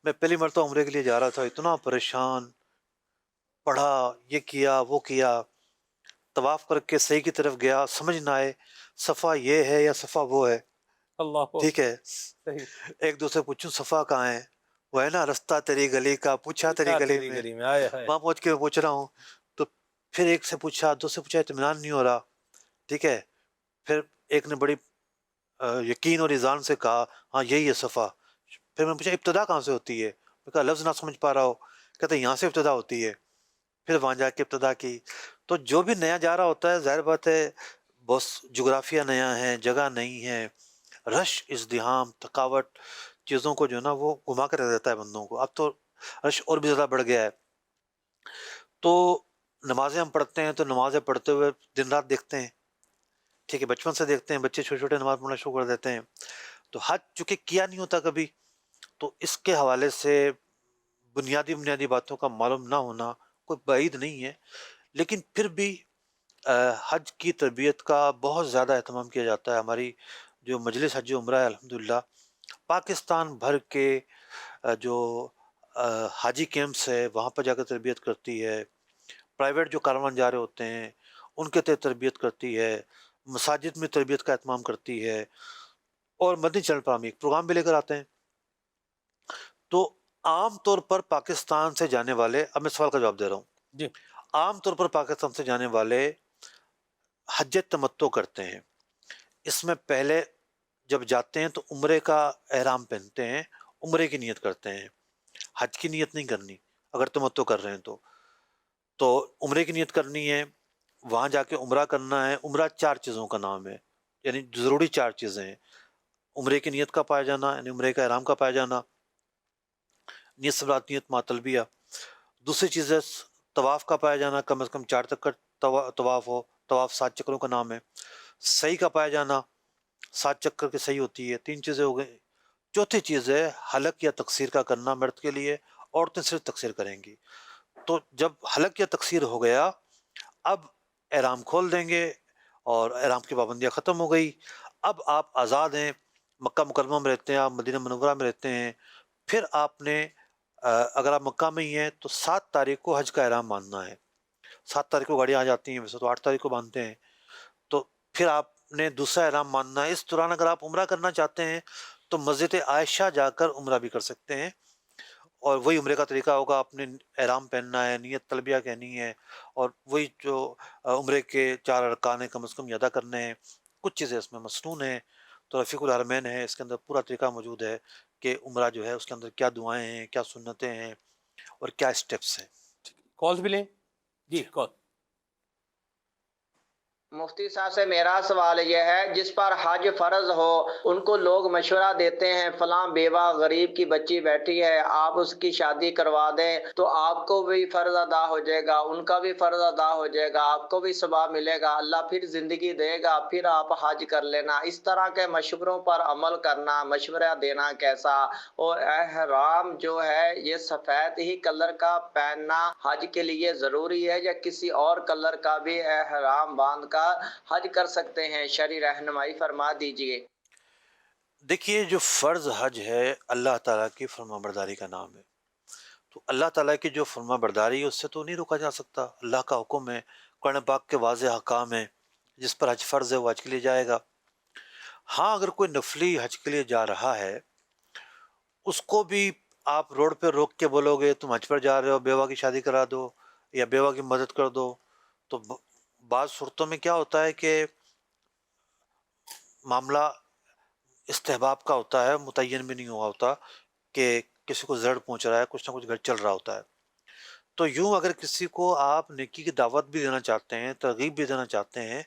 میں پہلی مرتبہ عمرے کے لیے جا رہا تھا, اتنا پریشان, پڑھا, یہ کیا وہ کیا, طواف کر کے صحیح کی طرف گیا, سمجھ نہ آئے صفا یہ ہے یا صفا وہ ہے. اللہ ٹھیک ہے, صحیح. ایک دوسرے پوچھوں صفا کہاں ہے, وہ ہے نا رستہ تیری گلی کا, پوچھا تیری گلی میں, آئے ہائے. وہاں پہنچ کے پوچھ رہا ہوں. تو پھر ایک سے پوچھا, دو سے پوچھا, اطمینان نہیں ہو رہا. ٹھیک ہے, پھر ایک نے بڑی یقین اور اذعان سے کہا ہاں یہی ہے صفا. پھر میں نے پوچھا ابتدا کہاں سے ہوتی ہے, میں کہا لفظ نہ سمجھ پا رہا ہو, کہتے یہاں سے ابتدا ہوتی ہے. پھر وہاں جا کے ابتدا کی. تو جو بھی نیا جا رہا ہوتا ہے ظاہر بات ہے بہت جغرافیہ نیا ہے, جگہ نہیں ہے, رش ازدحام تھکاوٹ چیزوں کو جو ہے نا وہ گھما کر رکھ دیتا ہے بندوں کو. اب تو رش اور بھی زیادہ بڑھ گیا ہے. تو نمازیں ہم پڑھتے ہیں تو نمازیں پڑھتے ہوئے دن رات دیکھتے ہیں. ٹھیک ہے, بچپن سے دیکھتے ہیں, بچے چھوٹے چھوٹے نماز پڑھنا شروع کر دیتے ہیں. تو حج چونکہ کیا نہیں ہوتا کبھی, تو اس کے حوالے سے بنیادی باتوں کا معلوم نہ ہونا کوئی بعید نہیں ہے. لیکن پھر بھی حج کی تربیت کا بہت زیادہ اہتمام کیا جاتا ہے. ہماری جو مجلس حج و عمرہ ہے الحمدللہ پاکستان بھر کے جو حاجی کیمپس ہے وہاں پر جا کر تربیت کرتی ہے. پرائیویٹ جو کاروان جا رہے ہوتے ہیں ان کے تحت تربیت کرتی ہے, مساجد میں تربیت کا اہتمام کرتی ہے, اور مدنی چینل پر ہم ایک پروگرام بھی لے کر آتے ہیں. تو عام طور پر پاکستان سے جانے والے, اب میں سوال کا جواب دے رہا ہوں, جی. عام طور پر پاکستان سے جانے والے حج تمتع کرتے ہیں. اس میں پہلے جب جاتے ہیں تو عمرے کا احرام پہنتے ہیں, عمرے کی نیت کرتے ہیں, حج کی نیت نہیں کرنی. اگر تمتع کر رہے ہیں تو عمرے کی نیت کرنی ہے, وہاں جا کے عمرہ کرنا ہے. عمرہ 4 چیزوں کا نام ہے, یعنی ضروری 4 چیزیں ہیں. عمرے کی نیت کا پایا جانا, یعنی عمرے کا احرام کا پایا جانا, نیت سے مراد نیت ماتلبیہ. دوسری چیز ہے طواف کا پایا جانا, کم از کم 4 تک کا طواف ہو. طواف 7 چکروں کا نام ہے. صحیح کا پایا جانا, 7 چکر کی صحیح ہوتی ہے. 3 چیزیں ہو گئی. چوتھی چیز ہے حلق یا تقصیر کا کرنا مرد کے لیے, عورتیں صرف تقصیر کریں گی. تو جب حلق یا تقصیر ہو گیا اب احرام کھول دیں گے اور احرام کی پابندیاں ختم ہو گئی. اب آپ آزاد ہیں, مکہ مکرمہ میں رہتے ہیں, آپ مدینہ منورہ میں رہتے ہیں. پھر آپ نے اگر آپ مکہ میں ہی ہیں تو 7 تاریخ کو حج کا احرام باندھنا ہے. 7 تاریخ کو گاڑیاں آ جاتی ہیں, ویسے تو 8 تاریخ کو باندھتے ہیں. تو پھر آپ نے دوسرا احرام باندھنا ہے. اس دوران اگر آپ عمرہ کرنا چاہتے ہیں تو مسجد عائشہ جا کر عمرہ بھی کر سکتے ہیں, اور وہی عمرے کا طریقہ ہوگا. آپ نے احرام پہننا ہے, نیت تلبیہ کہنی ہے, اور وہی جو عمرے کے 4 ارکان ہیں کم از کم ادا کرنے ہیں. کچھ چیزیں اس میں مسنون ہیں, تو رفیق الحرمین ہے, اس کے اندر پورا طریقہ موجود ہے کہ عمرہ جو ہے اس کے اندر کیا دعائیں ہیں, کیا سنتیں ہیں, اور کیا اسٹیپس ہیں. کالز بھی لیں. جی کال. مفتی صاحب سے میرا سوال یہ ہے, جس پر حج فرض ہو ان کو لوگ مشورہ دیتے ہیں فلاں بیوہ غریب کی بچی بیٹھی ہے, آپ اس کی شادی کروا دیں تو آپ کو بھی فرض ادا ہو جائے گا, ان کا بھی فرض ادا ہو جائے گا, آپ کو بھی ثواب ملے گا, اللہ پھر زندگی دے گا, پھر آپ حج کر لینا. اس طرح کے مشوروں پر عمل کرنا, مشورہ دینا کیسا؟ اور احرام جو ہے یہ سفید ہی کلر کا پہننا حج کے لیے ضروری ہے یا کسی اور کلر کا بھی احرام باندھ کر حج کر سکتے ہیں؟ شرعی رہنمائی فرما دیجئے. دیکھیے جو فرض حج ہے اللہ تعالیٰ کی فرما برداری کا نام ہے. تو اللہ تعالیٰ کی جو فرما برداری ہے اس سے تو نہیں روکا جا سکتا. اللہ کا حکم ہے, قرآن پاک کے واضح احکام ہیں. جس پر حج فرض ہے وہ حج کے لیے جائے گا. ہاں اگر کوئی نفلی حج کے لیے جا رہا ہے اس کو بھی آپ روڈ پہ روک کے بولو گے تم حج پر جا رہے ہو, بیوہ کی شادی کرا دو یا بیوہ کی مدد کر دو, تو بعض صورتوں میں کیا ہوتا ہے کہ معاملہ استحباب کا ہوتا ہے، متعین بھی نہیں ہوا ہوتا کہ کسی کو زڑ پہنچ رہا ہے، کچھ نہ کچھ گھر چل رہا ہوتا ہے. تو یوں اگر کسی کو آپ نیکی کی دعوت بھی دینا چاہتے ہیں، ترغیب بھی دینا چاہتے ہیں،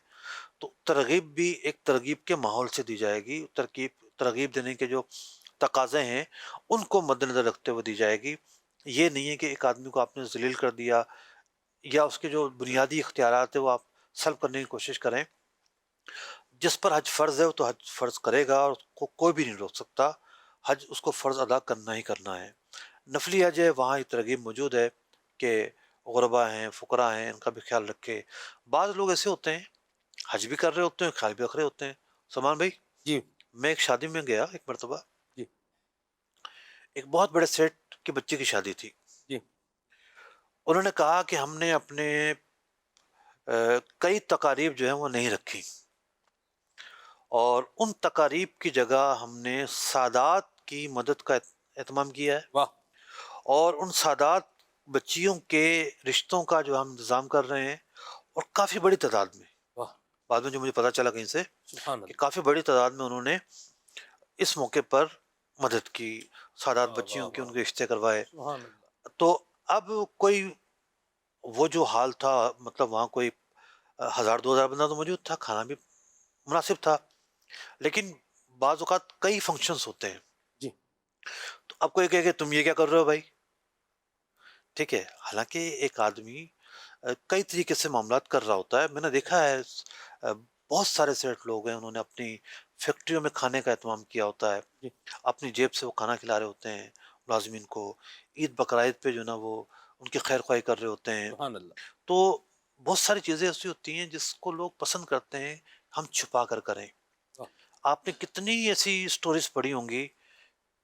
تو ترغیب بھی ایک ترغیب کے ماحول سے دی جائے گی. ترغیب دینے کے جو تقاضے ہیں ان کو مد نظر رکھتے ہوئے دی جائے گی. یہ نہیں ہے کہ ایک آدمی کو آپ نے ذلیل کر دیا یا اس کے جو بنیادی اختیارات ہیں وہ آپ سلب کرنے کی کوشش کریں. جس پر حج فرض ہے وہ تو حج فرض کرے گا اور اس کو کوئی بھی نہیں روک سکتا. حج اس کو فرض ادا کرنا ہی کرنا ہے. نفلی حج ہے، وہاں یہ ترغیب موجود ہے کہ غربا ہیں، فقراء ہیں، ان کا بھی خیال رکھے. بعض لوگ ایسے ہوتے ہیں حج بھی کر رہے ہوتے ہیں، خیال بھی رکھ رہے ہوتے ہیں. سلمان بھائی، جی میں ایک شادی میں گیا ایک مرتبہ، جی ایک بہت بڑے سیٹ کے بچے کی شادی تھی. جی انہوں نے کہا کہ ہم نے اپنے کئی تقاریب جو ہیں وہ نہیں رکھی، اور ان تقاریب کی جگہ ہم نے سادات کی مدد کا اہتمام کیا ہے، واہ اور ان سادات بچیوں کے رشتوں کا جو ہم انتظام کر رہے ہیں، اور کافی بڑی تعداد میں. واہ بعد میں جو مجھے پتا چلا کہیں سے سبحان کہ اللہ کافی بڑی تعداد میں انہوں نے اس موقع پر مدد کی، سادات واہ بچیوں واہ کے ان واہ کے رشتے کروائے. سبحان اللہ تو اب کوئی وہ جو حال تھا، مطلب وہاں کوئی 1000-2000 بندہ تو موجود تھا، کھانا بھی مناسب تھا، لیکن بعض اوقات کئی فنکشنز ہوتے ہیں. جی تو اب کوئی کہے کہ تم یہ کیا کر رہے ہو بھائی، ٹھیک ہے. حالانکہ ایک آدمی کئی طریقے سے معاملات کر رہا ہوتا ہے. میں نے دیکھا ہے بہت سارے سیٹ لوگ ہیں، انہوں نے اپنی فیکٹریوں میں کھانے کا اہتمام کیا ہوتا ہے، جی اپنی جیب سے وہ کھانا کھلا رہے ہوتے ہیں ملازمین کو. عید بقرعید پہ جو نا وہ ان کی خیر خواہی کر رہے ہوتے ہیں. سبحان اللہ تو بہت ساری چیزیں ایسی ہوتی ہیں جس کو لوگ پسند کرتے ہیں ہم چھپا کر کریں. واہ آپ نے کتنی ایسی سٹوریز پڑھی ہوں گی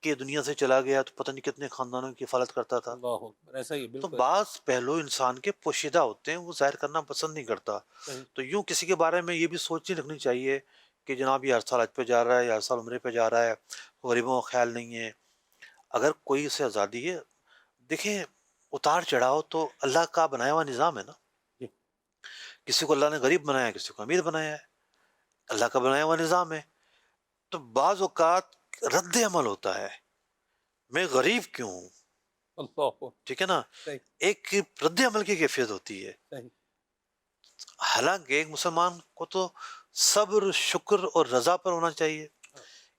کہ دنیا سے چلا گیا تو پتہ نہیں کتنے خاندانوں کی حفاظت کرتا تھا. اللہ اکبر، ایسا ہی ہے تو بالکل بعض پہلو انسان کے پوشیدہ ہوتے ہیں، وہ ظاہر کرنا پسند نہیں کرتا. صحیح تو یوں کسی کے بارے میں یہ بھی سوچ نہیں رکھنی چاہیے کہ جناب یہ ہر سال حج پہ جا رہا ہے یا ہر سال عمرے پہ جا رہا ہے، غریبوں کا خیال نہیں ہے. اگر کوئی اسے آزادی ہے، دیکھیں اتار چڑھاؤ تو اللہ کا بنایا ہوا نظام ہے نا. جی کسی کو اللہ نے غریب بنایا ہے، کسی کو امیر بنایا ہے، اللہ کا بنایا ہوا نظام ہے. تو بعض اوقات رد عمل ہوتا ہے، میں غریب کیوں ہوں، اللہ اکبر، ٹھیک ہے نا. صحیح ایک رد عمل کی کیفیت ہوتی ہے. صحیح حالانکہ ایک مسلمان کو تو صبر، شکر اور رضا پر ہونا چاہیے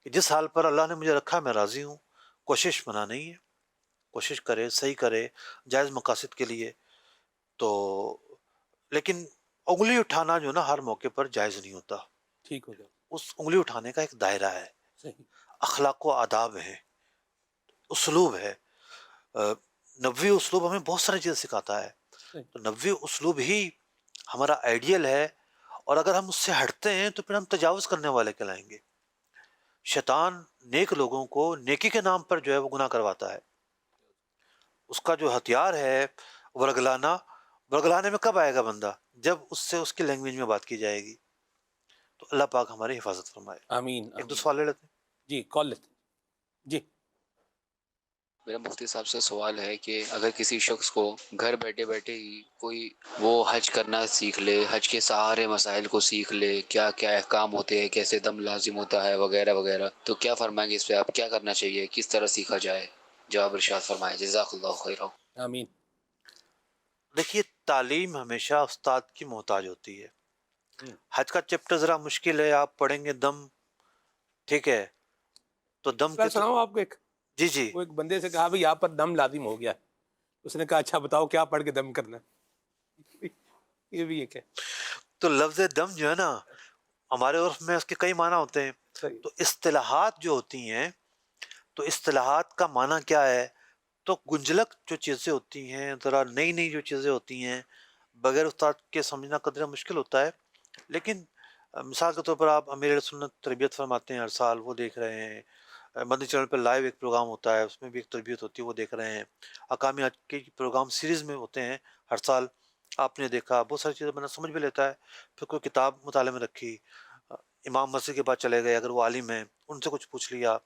کہ جس حال پر اللہ نے مجھے رکھا میں راضی ہوں. کوشش منع نہیں ہے، کوشش کرے، صحیح کرے، جائز مقاصد کے لیے. تو لیکن انگلی اٹھانا جو نا ہر موقع پر جائز نہیں ہوتا. ٹھیک ہو جاؤ اس انگلی اٹھانے کا ایک دائرہ ہے، صحیح اخلاق و آداب ہے، اسلوب ہے. نبوی اسلوب ہمیں بہت ساری چیزیں سکھاتا ہے. صحیح تو نبوی اسلوب ہی ہمارا آئیڈیل ہے، اور اگر ہم اس سے ہٹتے ہیں تو پھر ہم تجاوز کرنے والے کہلائیں گے. شیطان نیک لوگوں کو نیکی کے نام پر جو ہے وہ گناہ کرواتا ہے. اس کا جو ہتھیار ہے ورگلانا، ورگلانے میں کب آئے گا بندہ؟ جب اس سے اس کی لینگویج میں بات کی جائے گی. تو اللہ پاک ہماری حفاظت فرمائے. آمین ایک دو آمین. سوال لے لیتے ہیں. جی کال لیتے ہیں. جی میرا مفتی صاحب سے سوال ہے کہ اگر کسی شخص کو گھر بیٹھے بیٹھے ہی کوئی وہ حج کرنا سیکھ لے، حج کے سارے مسائل کو سیکھ لے، کیا کیا احکام ہوتے ہیں، کیسے دم لازم ہوتا ہے وغیرہ وغیرہ، تو کیا فرمائیں گے اس پہ؟ آپ کیا کرنا چاہیے، کس طرح سیکھا جائے؟ جواب ارشاد فرمائیں. جزاک اللہ خیرہ. آمین. دیکھیے تعلیم ہمیشہ استاد کی محتاج ہوتی ہے. ہوں. حج کا چیپٹر ذرا مشکل ہے، آپ پڑھیں گے دم، ٹھیک ہے، تو دم میں کے تو سناؤں آپ کو ایک، جی جی وہ ایک بندے سے کہا بھائی یہاں پر دم لازم ہو گیا. اس نے کہا اچھا بتاؤ کیا پڑھ کے دم کرنا ہے؟ یہ بھی ایک ہے. تو لفظ دم جو ہے نا ہمارے عرف میں اس کے کئی معنی ہوتے ہیں. صحیح تو اصطلاحات جو ہوتی ہیں، تو اصطلاحات کا معنی کیا ہے؟ تو گنجلک جو چیزیں ہوتی ہیں، ذرا نئی نئی جو چیزیں ہوتی ہیں، بغیر استاد کے سمجھنا قدرے مشکل ہوتا ہے. لیکن مثال کے طور پر آپ امیر سنت تربیت فرماتے ہیں ہر سال، وہ دیکھ رہے ہیں. مدنی چینل پہ لائیو ایک پروگرام ہوتا ہے، اس میں بھی ایک تربیت ہوتی ہے، وہ دیکھ رہے ہیں. اقامی حج کے پروگرام سیریز میں ہوتے ہیں ہر سال، آپ نے دیکھا. بہت ساری چیزیں بندہ سمجھ بھی لیتا ہے. پھر کوئی کتاب مطالعے میں رکھی، امام مسجد کے پاس چلے گئے، اگر وہ عالم ہیں ان سے کچھ پوچھ لیا.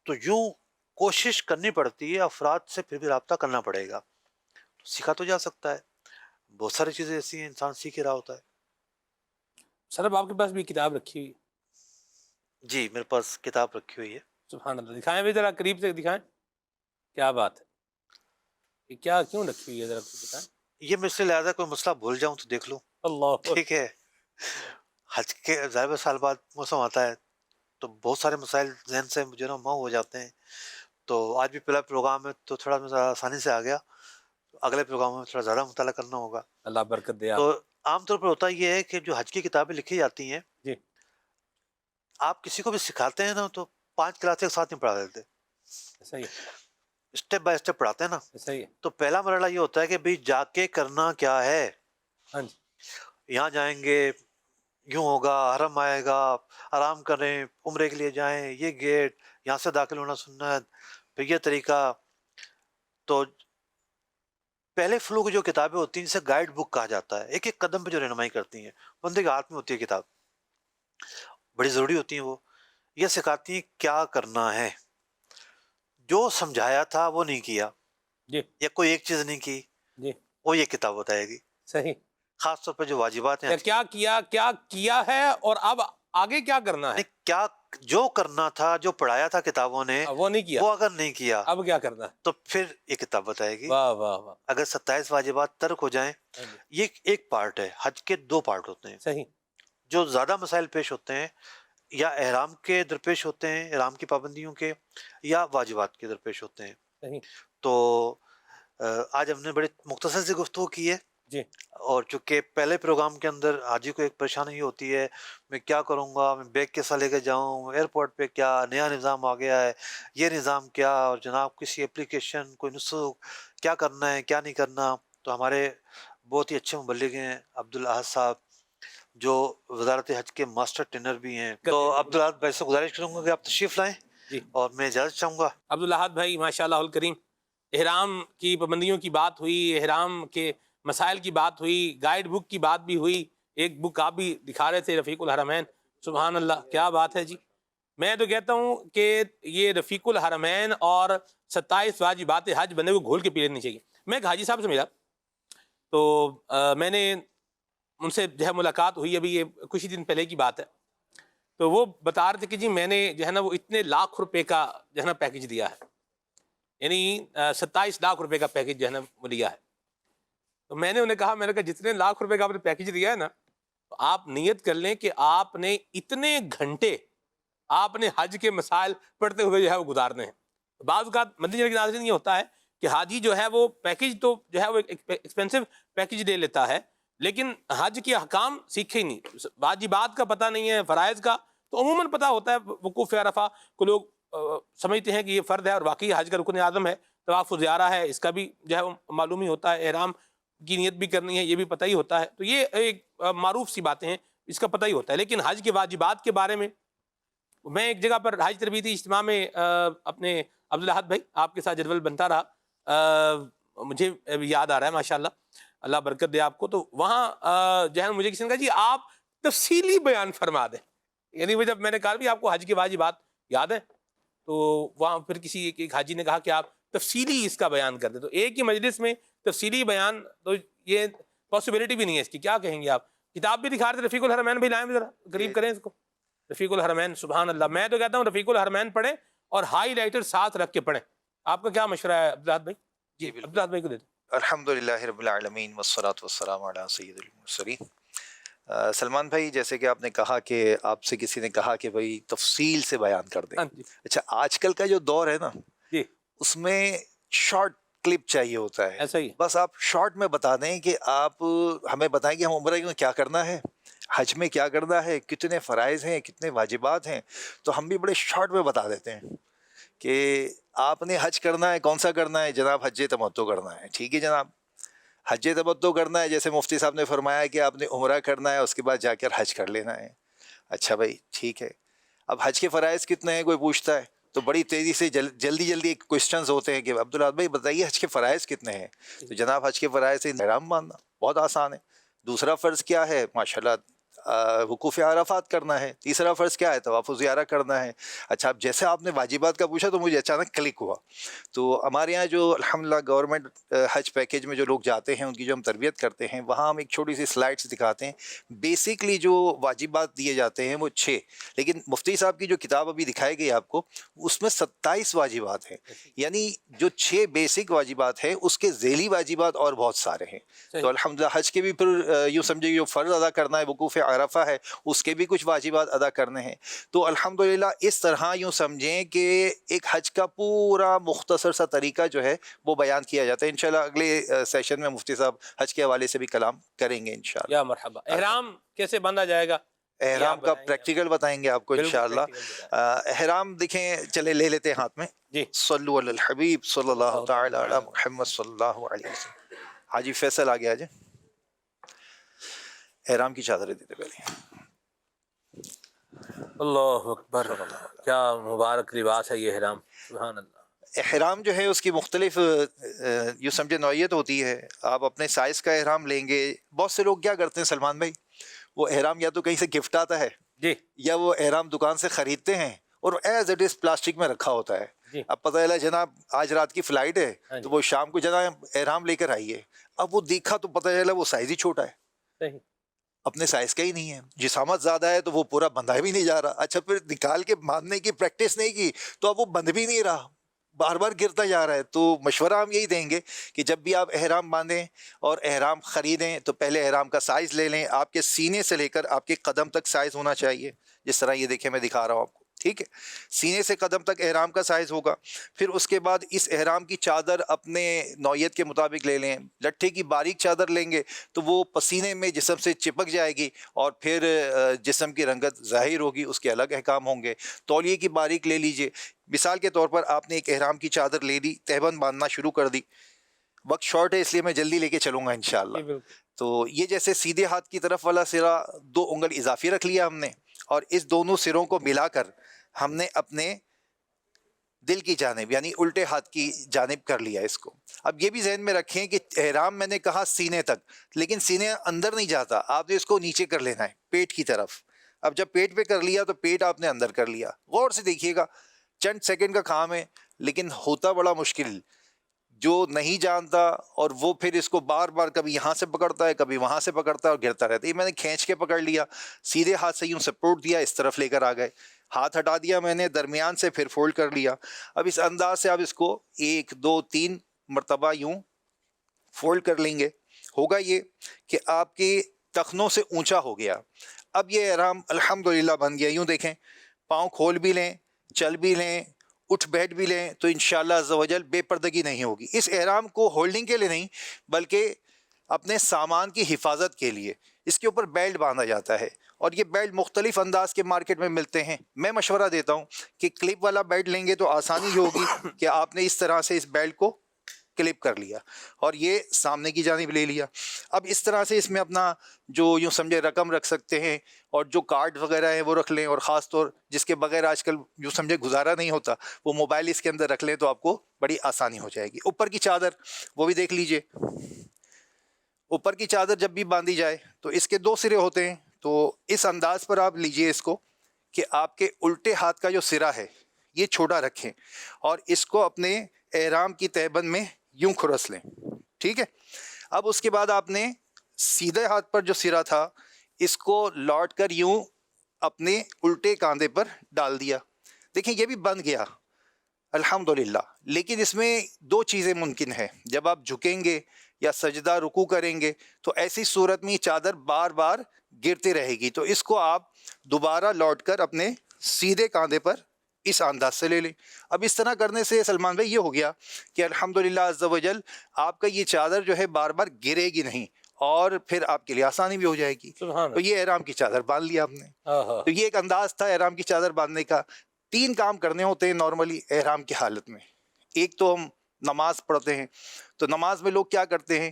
تو یوں کوشش کرنی پڑتی ہے، افراد سے پھر بھی رابطہ کرنا پڑے گا، تو سیکھا تو جا سکتا ہے. بہت ساری چیزیں ایسی ہیں انسان سیکھ ہی رہا ہوتا ہے. سر اب آپ کے پاس بھی کتاب رکھی ہوئی ہے؟ جی میرے پاس کتاب رکھی ہوئی ہے. سبحان اللہ, دکھائیں بھی ذرا, قریب سے دکھائیں. کیا بات ہے, یہ کیا کیوں رکھی ہوئی ہے, ذرا بتائیں. یہ میں اس لیے لایا تھا کوئی مسئلہ بھول جاؤں تو دیکھ لوں. اللہ, ٹھیک ہے, حج کے ظاہر سال بعد موسم آتا ہے تو بہت سارے مسائل ذہن سے جو نا ماؤ ہو جاتے ہیں. تو آج بھی پہلا پروگرام ہے تو تھوڑا ذرا آسانی سے آ گیا, اگلے پروگرام میں تھوڑا زیادہ مطالعہ کرنا ہوگا. اللہ برکت دے آپ. تو عام طور پر ہوتا یہ ہے کہ جو حج کی کتابیں لکھی جاتی ہیں, جی, آپ کسی کو بھی سکھاتے ہیں نا تو 5 کلاسیں ایک ساتھ نہیں پڑھا دیتے, صحیح اسٹیپ بائی اسٹیپ پڑھاتے ہیں نا. صحیح ہے. تو پہلا مرحلہ یہ ہوتا ہے کہ بھئی جا کے کرنا کیا ہے. ہاں جی, یہاں جائیں گے یوں ہوگا, حرم آئے گا, آرام کریں, عمرے کے لیے جائیں, یہ گیٹ, یہاں سے داخل ہونا سنت, پھر یہ طریقہ. تو پہلے فلو کی جو کتابیں ہوتی ہیں جسے گائیڈ بک کہا جاتا ہے, ایک ایک قدم پہ جو رہنمائی کرتی ہیں, بندے کے ہاتھ میں ہوتی ہے کتاب, بڑی ضروری ہوتی ہیں. وہ یہ سکھاتی ہیں کیا کرنا ہے, جو سمجھایا تھا وہ نہیں کیا, جی یا کوئی ایک چیز نہیں کی, جی, وہ یہ کتاب بتائے گی. صحیح. خاص طور پہ جو واجبات ہیں, کیا کیا ہے اور اب آگے کیا کرنا ہے, کیا جو کرنا تھا, جو پڑھایا تھا کتابوں نے, وہ نہیں کیا, وہ اگر نہیں کیا اب کیا کرنا ہے. تو پھر یہ کتاب بتائے گی. واہ واہ واہ, اگر 27 واجبات ترک ہو جائیں, یہ ایک پارٹ ہے. حج کے 2 پارٹ ہوتے ہیں. صحیح. جو زیادہ مسائل پیش ہوتے ہیں یا احرام کے درپیش ہوتے ہیں, احرام کی پابندیوں کے, یا واجبات کے درپیش ہوتے ہیں. صحیح. تو آج ہم نے بڑے مختصر سی گفتگو کی ہے. جی, اور چونکہ پہلے پروگرام کے اندر حاجی کو ایک پریشانی یہ ہوتی ہے, میں کیا کروں گا, میں بیگ کیسا لے کے جاؤں, ایئرپورٹ پہ کیا نیا نظام آ گیا ہے, یہ نظام کیا, اور جناب کسی اپلیکیشن, کوئی نسخ, کیا کرنا ہے کیا نہیں کرنا. تو ہمارے بہت ہی اچھے مبلغ ہیں عبدالاحد صاحب, جو وزارت حج کے ماسٹر ٹرینر بھی ہیں. تو عبدالاحد بھائی سے گزارش کروں گا کہ آپ تشریف لائیں, جی, اور میں اجازت چاہوں گا. عبدالاحد بھائی ماشاء اللہ الکریم, احرام کی پابندیوں کی بات ہوئی, احرام کے مسائل کی بات ہوئی, گائیڈ بک کی بات بھی ہوئی, ایک بک آپ بھی دکھا رہے تھے رفیق الحرمین. سبحان اللہ, کیا بات ہے جی. میں تو کہتا ہوں کہ یہ رفیق الحرمین اور 27 واجبات حج بندے کو گھول کے پی لینی چاہیے. میں ایک حاجی صاحب سے ملا تو میں نے ان سے جو ہے ملاقات ہوئی, ابھی یہ کچھ ہی دن پہلے کی بات ہے. تو وہ بتا رہے تھے کہ جی میں نے جو ہے نا وہ اتنے لاکھ روپے کا جو ہے نا پیکج دیا ہے, یعنی 27 لاکھ روپے کا پیکج جو ہے نا وہ لیا ہے. تو میں نے انہیں کہا, میں نے کہا جتنے لاکھ روپے کا آپ نے پیکج دیا ہے نا, تو آپ نیت کر لیں کہ آپ نے اتنے گھنٹے آپ نے حج کے مسائل پڑھتے ہوئے جو ہے وہ گزارنے ہیں. بعض اوقات مدنی کے ناظرین یہ ہوتا ہے کہ حاجی جو ہے وہ پیکج تو جو ہے وہ ایکسپینسو پیکج لے لیتا ہے, لیکن حج کے احکام سیکھے ہی نہیں, واجبات کا پتہ نہیں ہے, فرائض کا تو عموماً پتہ ہوتا ہے, وقوف عرفہ کو لوگ سمجھتے ہیں کہ یہ فرض ہے اور واقعی حج کا رکن اعظم ہے, طواف زیارہ ہے, اس کا بھی جو ہے معلوم ہی ہوتا ہے, احرام کی نیت بھی کرنی ہے یہ بھی پتہ ہی ہوتا ہے. تو یہ ایک معروف سی باتیں ہیں, اس کا پتہ ہی ہوتا ہے. لیکن حج کے واجبات کے بارے میں میں ایک جگہ پر حج تربیتی اجتماع میں اپنے عبدالاحد بھائی آپ کے ساتھ جدول بنتا رہا, مجھے یاد آ رہا ہے ماشاءاللہ, اللہ برکت دے آپ کو. تو وہاں جو ہے مجھے کسی نے کہا جی آپ تفصیلی بیان فرما دیں, یعنی وہ جب میں نے کہا بھی آپ کو حج کے واجبات یاد ہیں, تو وہاں پھر کسی ایک حاجی نے کہا کہ آپ تفصیلی اس کا بیان کر دیں. تو ایک ہی مجلس میں تفصیلی بیان, تو یہ پاسبلٹی بھی نہیں ہے اس کی, کیا کہیں گے آپ. کتاب بھی دکھا رہے تھے, رفیق الحرمین بھی لائیں, ذرا قریب کریں اس کو. رفیق الحرمین, سبحان اللہ, میں تو کہتا ہوں رفیق الحرمین پڑھیں اور ہائی لائٹر ساتھ رکھ کے پڑھیں. آپ کا کیا مشورہ ہے عبدالاحد بھائی؟ جی عبدالاحد بھائی کو دے دیں. الحمدللہ رب العالمین والصلاة والسلام علی سید المرسلین. سلمان بھائی, جیسے کہ آپ نے کہا کہ آپ سے کسی نے کہا کہ بھائی تفصیل سے بیان کر دیں. اچھا, آج کل کا جو دور ہے نا, جی اس میں شارٹ کلپ چاہیے ہوتا ہے. ایسا ہی, بس آپ شارٹ میں بتا دیں کہ آپ ہمیں بتائیں کہ ہم عمرہ میں کیا کرنا ہے, حج میں کیا کرنا ہے, کتنے فرائض ہیں, کتنے واجبات ہیں. تو ہم بھی بڑے شارٹ میں بتا دیتے ہیں کہ آپ نے حج کرنا ہے, کون سا کرنا ہے جناب, حج تمتع کرنا ہے. ٹھیک ہے جناب, حج تمتع کرنا ہے, جیسے مفتی صاحب نے فرمایا کہ آپ نے عمرہ کرنا ہے, اس کے بعد جا کر حج کر لینا ہے. اچھا بھائی ٹھیک ہے, اب حج کے فرائض کتنے ہیں کوئی پوچھتا ہے, تو بڑی تیزی سے جلدی کوشچنز ہوتے ہیں کہ عبدالاحد بھائی بتائیے حج کے فرائض کتنے ہیں. تو جناب حج کے فرائض سے احرام باندھنا بہت آسان ہے. دوسرا فرض کیا ہے, ماشاءاللہ وقوف عرفات کرنا ہے. تیسرا فرض کیا ہے؟ طواف زیارہ کرنا ہے. اچھا اب جیسے آپ نے واجبات کا پوچھا تو مجھے اچانک کلک ہوا. تو ہمارے یہاں جو الحمدللہ گورنمنٹ حج پیکیج میں جو لوگ جاتے ہیں ان کی جو ہم تربیت کرتے ہیں وہاں ہم ایک چھوٹی سی سلائڈس دکھاتے ہیں. بیسکلی جو واجبات دیے جاتے ہیں وہ 6، لیکن مفتی صاحب کی جو کتاب ابھی دکھائی گئی آپ کو اس میں 27 واجبات ہیں. یعنی جو 6 بیسک واجبات ہیں اس کے ذیلی واجبات اور بہت سارے ہیں. تو الحمدللہ حج کے بھی پھر یوں سمجھے جو فرض ادا کرنا ہے وقوف عرفہ ہے اس کے بھی کچھ واجبات ادا کرنے ہیں. تو الحمدللہ اس طرح یوں سمجھیں کہ ایک حج کا پورا مختصر سا طریقہ جو ہے وہ بیان کیا جاتا ہے. انشاءاللہ اگلے سیشن میں مفتی صاحب حج کے حوالے سے بھی کلام کریں گے انشاءاللہ. یا مرحبا. احرام کیسے باندھا جائے گا؟ احرام کا پریکٹیکل بتائیں گے آپ کو انشاءاللہ. احرام دیکھیں چلے لے لیتے ہیں ہاتھ میں. جی صلو علی الحبیب صلی اللہ تعالی علی محمد صلی اللہ علیہ وسلم. حاجی فیصل آگے آجائیں. احرام کی چادریں دیتے پہلے. اللہ اکبر، کیا مبارک لباس ہے یہ احرام، سبحان اللہ. احرام جو ہے اس کی مختلف یوں سمجھے نوعیت ہوتی ہے. آپ اپنے سائز کا احرام لیں گے. بہت سے لوگ کیا کرتے ہیں سلمان بھائی، وہ احرام یا تو کہیں سے گفٹ آتا ہے جی یا وہ احرام دکان سے خریدتے ہیں اور ایز اٹ از پلاسٹک میں رکھا ہوتا ہے. جی اب پتہ چلا جناب آج رات کی فلائٹ ہے تو وہ شام کو جناب احرام لے کر آئیے. اب وہ دیکھا تو پتہ چلا وہ سائز ہی چھوٹا ہے، صحیح، اپنے سائز کا ہی نہیں ہے. جسامت زیادہ ہے تو وہ پورا بندھا بھی نہیں جا رہا. اچھا پھر نکال کے باندھنے کی پریکٹس نہیں کی تو اب وہ بندھ بھی نہیں رہا، بار بار گرتا جا رہا ہے. تو مشورہ ہم یہی دیں گے کہ جب بھی آپ احرام باندھیں اور احرام خریدیں تو پہلے احرام کا سائز لے لیں. آپ کے سینے سے لے کر آپ کے قدم تک سائز ہونا چاہیے، جس طرح یہ دیکھیں میں دکھا رہا ہوں آپ کو. ٹھیک ہے، سینے سے قدم تک احرام کا سائز ہوگا. پھر اس کے بعد اس احرام کی چادر اپنے نوعیت کے مطابق لے لیں. لٹھے کی باریک چادر لیں گے تو وہ پسینے میں جسم سے چپک جائے گی اور پھر جسم کی رنگت ظاہر ہوگی، اس کے الگ احکام ہوں گے. تولیے کی باریک لے لیجئے. مثال کے طور پر آپ نے ایک احرام کی چادر لے لی، تہبند باندھنا شروع کر دی. وقت شارٹ ہے اس لیے میں جلدی لے کے چلوں گا انشاءاللہ. تو یہ جیسے سیدھے ہاتھ کی طرف والا سرا 2 انگل اضافی رکھ لیا ہم نے، اور اس دونوں سروں کو ملا کر ہم نے اپنے دل کی جانب یعنی الٹے ہاتھ کی جانب کر لیا اس کو. اب یہ بھی ذہن میں رکھیں کہ احرام میں نے کہا سینے تک، لیکن سینے اندر نہیں جاتا، آپ نے اس کو نیچے کر لینا ہے پیٹ کی طرف. اب جب پیٹ پہ کر لیا تو پیٹ آپ نے اندر کر لیا. غور سے دیکھیے گا، چند سیکنڈ کا کام ہے لیکن ہوتا بڑا مشکل. جو نہیں جانتا اور وہ پھر اس کو بار بار کبھی یہاں سے پکڑتا ہے کبھی وہاں سے پکڑتا ہے اور گرتا رہتا ہے. یہ میں نے کھینچ کے پکڑ لیا، سیدھے ہاتھ سے یوں سپورٹ دیا، اس طرف لے کر آ گئے. ہاتھ ہٹا دیا میں نے، درمیان سے پھر فولڈ کر لیا. اب اس انداز سے آپ اس کو 1 2 3 مرتبہ یوں فولڈ کر لیں گے. ہوگا یہ کہ آپ کے ٹخنوں سے اونچا ہو گیا. اب یہ احرام الحمدللہ بن گیا. یوں دیکھیں، پاؤں کھول بھی لیں، چل بھی لیں، اٹھ بیٹھ بھی لیں تو انشاءاللہ عز و جل بے پردگی نہیں ہوگی. اس احرام کو ہولڈنگ کے لیے نہیں بلکہ اپنے سامان کی حفاظت کے لیے اس کے اوپر بیلٹ باندھا جاتا ہے، اور یہ بیلٹ مختلف انداز کے مارکیٹ میں ملتے ہیں. میں مشورہ دیتا ہوں کہ کلپ والا بیلٹ لیں گے تو آسانی یہ ہوگی کہ آپ نے اس طرح سے اس بیلٹ کو کلپ کر لیا اور یہ سامنے کی جانب لے لیا. اب اس طرح سے اس میں اپنا جو یوں سمجھے رقم رکھ سکتے ہیں اور جو کارڈ وغیرہ ہیں وہ رکھ لیں، اور خاص طور جس کے بغیر آج کل یوں سمجھے گزارا نہیں ہوتا وہ موبائل اس کے اندر رکھ لیں تو آپ کو بڑی آسانی ہو جائے گی. اوپر کی چادر وہ بھی دیکھ لیجئے. اوپر کی چادر جب بھی باندھی جائے تو اس کے 2 سرے ہوتے ہیں. تو اس انداز پر آپ لیجئے اس کو کہ آپ کے الٹے ہاتھ کا جو سرا ہے یہ چھوٹا رکھیں اور اس کو اپنے احرام کی تہبند میں یوں کھرس لیں. ٹھیک ہے، اب اس کے بعد آپ نے سیدھے ہاتھ پر جو سرا تھا اس کو لوٹ کر یوں اپنے الٹے کاندھے پر ڈال دیا. دیکھیں یہ بھی بن گیا الحمدللہ. لیکن اس میں 2 چیزیں ممکن ہیں. جب آپ جھکیں گے یا سجدہ رکوع کریں گے تو ایسی صورت میں چادر بار بار گرتی رہے گی، تو اس کو آپ دوبارہ لوٹ کر اپنے سیدھے کاندھے پر اس انداز سے لے لیں. اب اس طرح کرنے سے سلمان بھائی یہ ہو گیا کہ الحمدللہ عز و جل آپ کا یہ چادر جو ہے بار بار گرے گی نہیں اور پھر آپ کے لیے آسانی بھی ہو جائے گی. تو یہ احرام کی چادر باندھ لیا آپ نے. تو یہ ایک انداز تھا احرام کی چادر باندھنے کا. 3 کام کرنے ہوتے ہیں نارملی احرام کی حالت میں. ایک تو ہم نماز پڑھتے ہیں، تو نماز میں لوگ کیا کرتے ہیں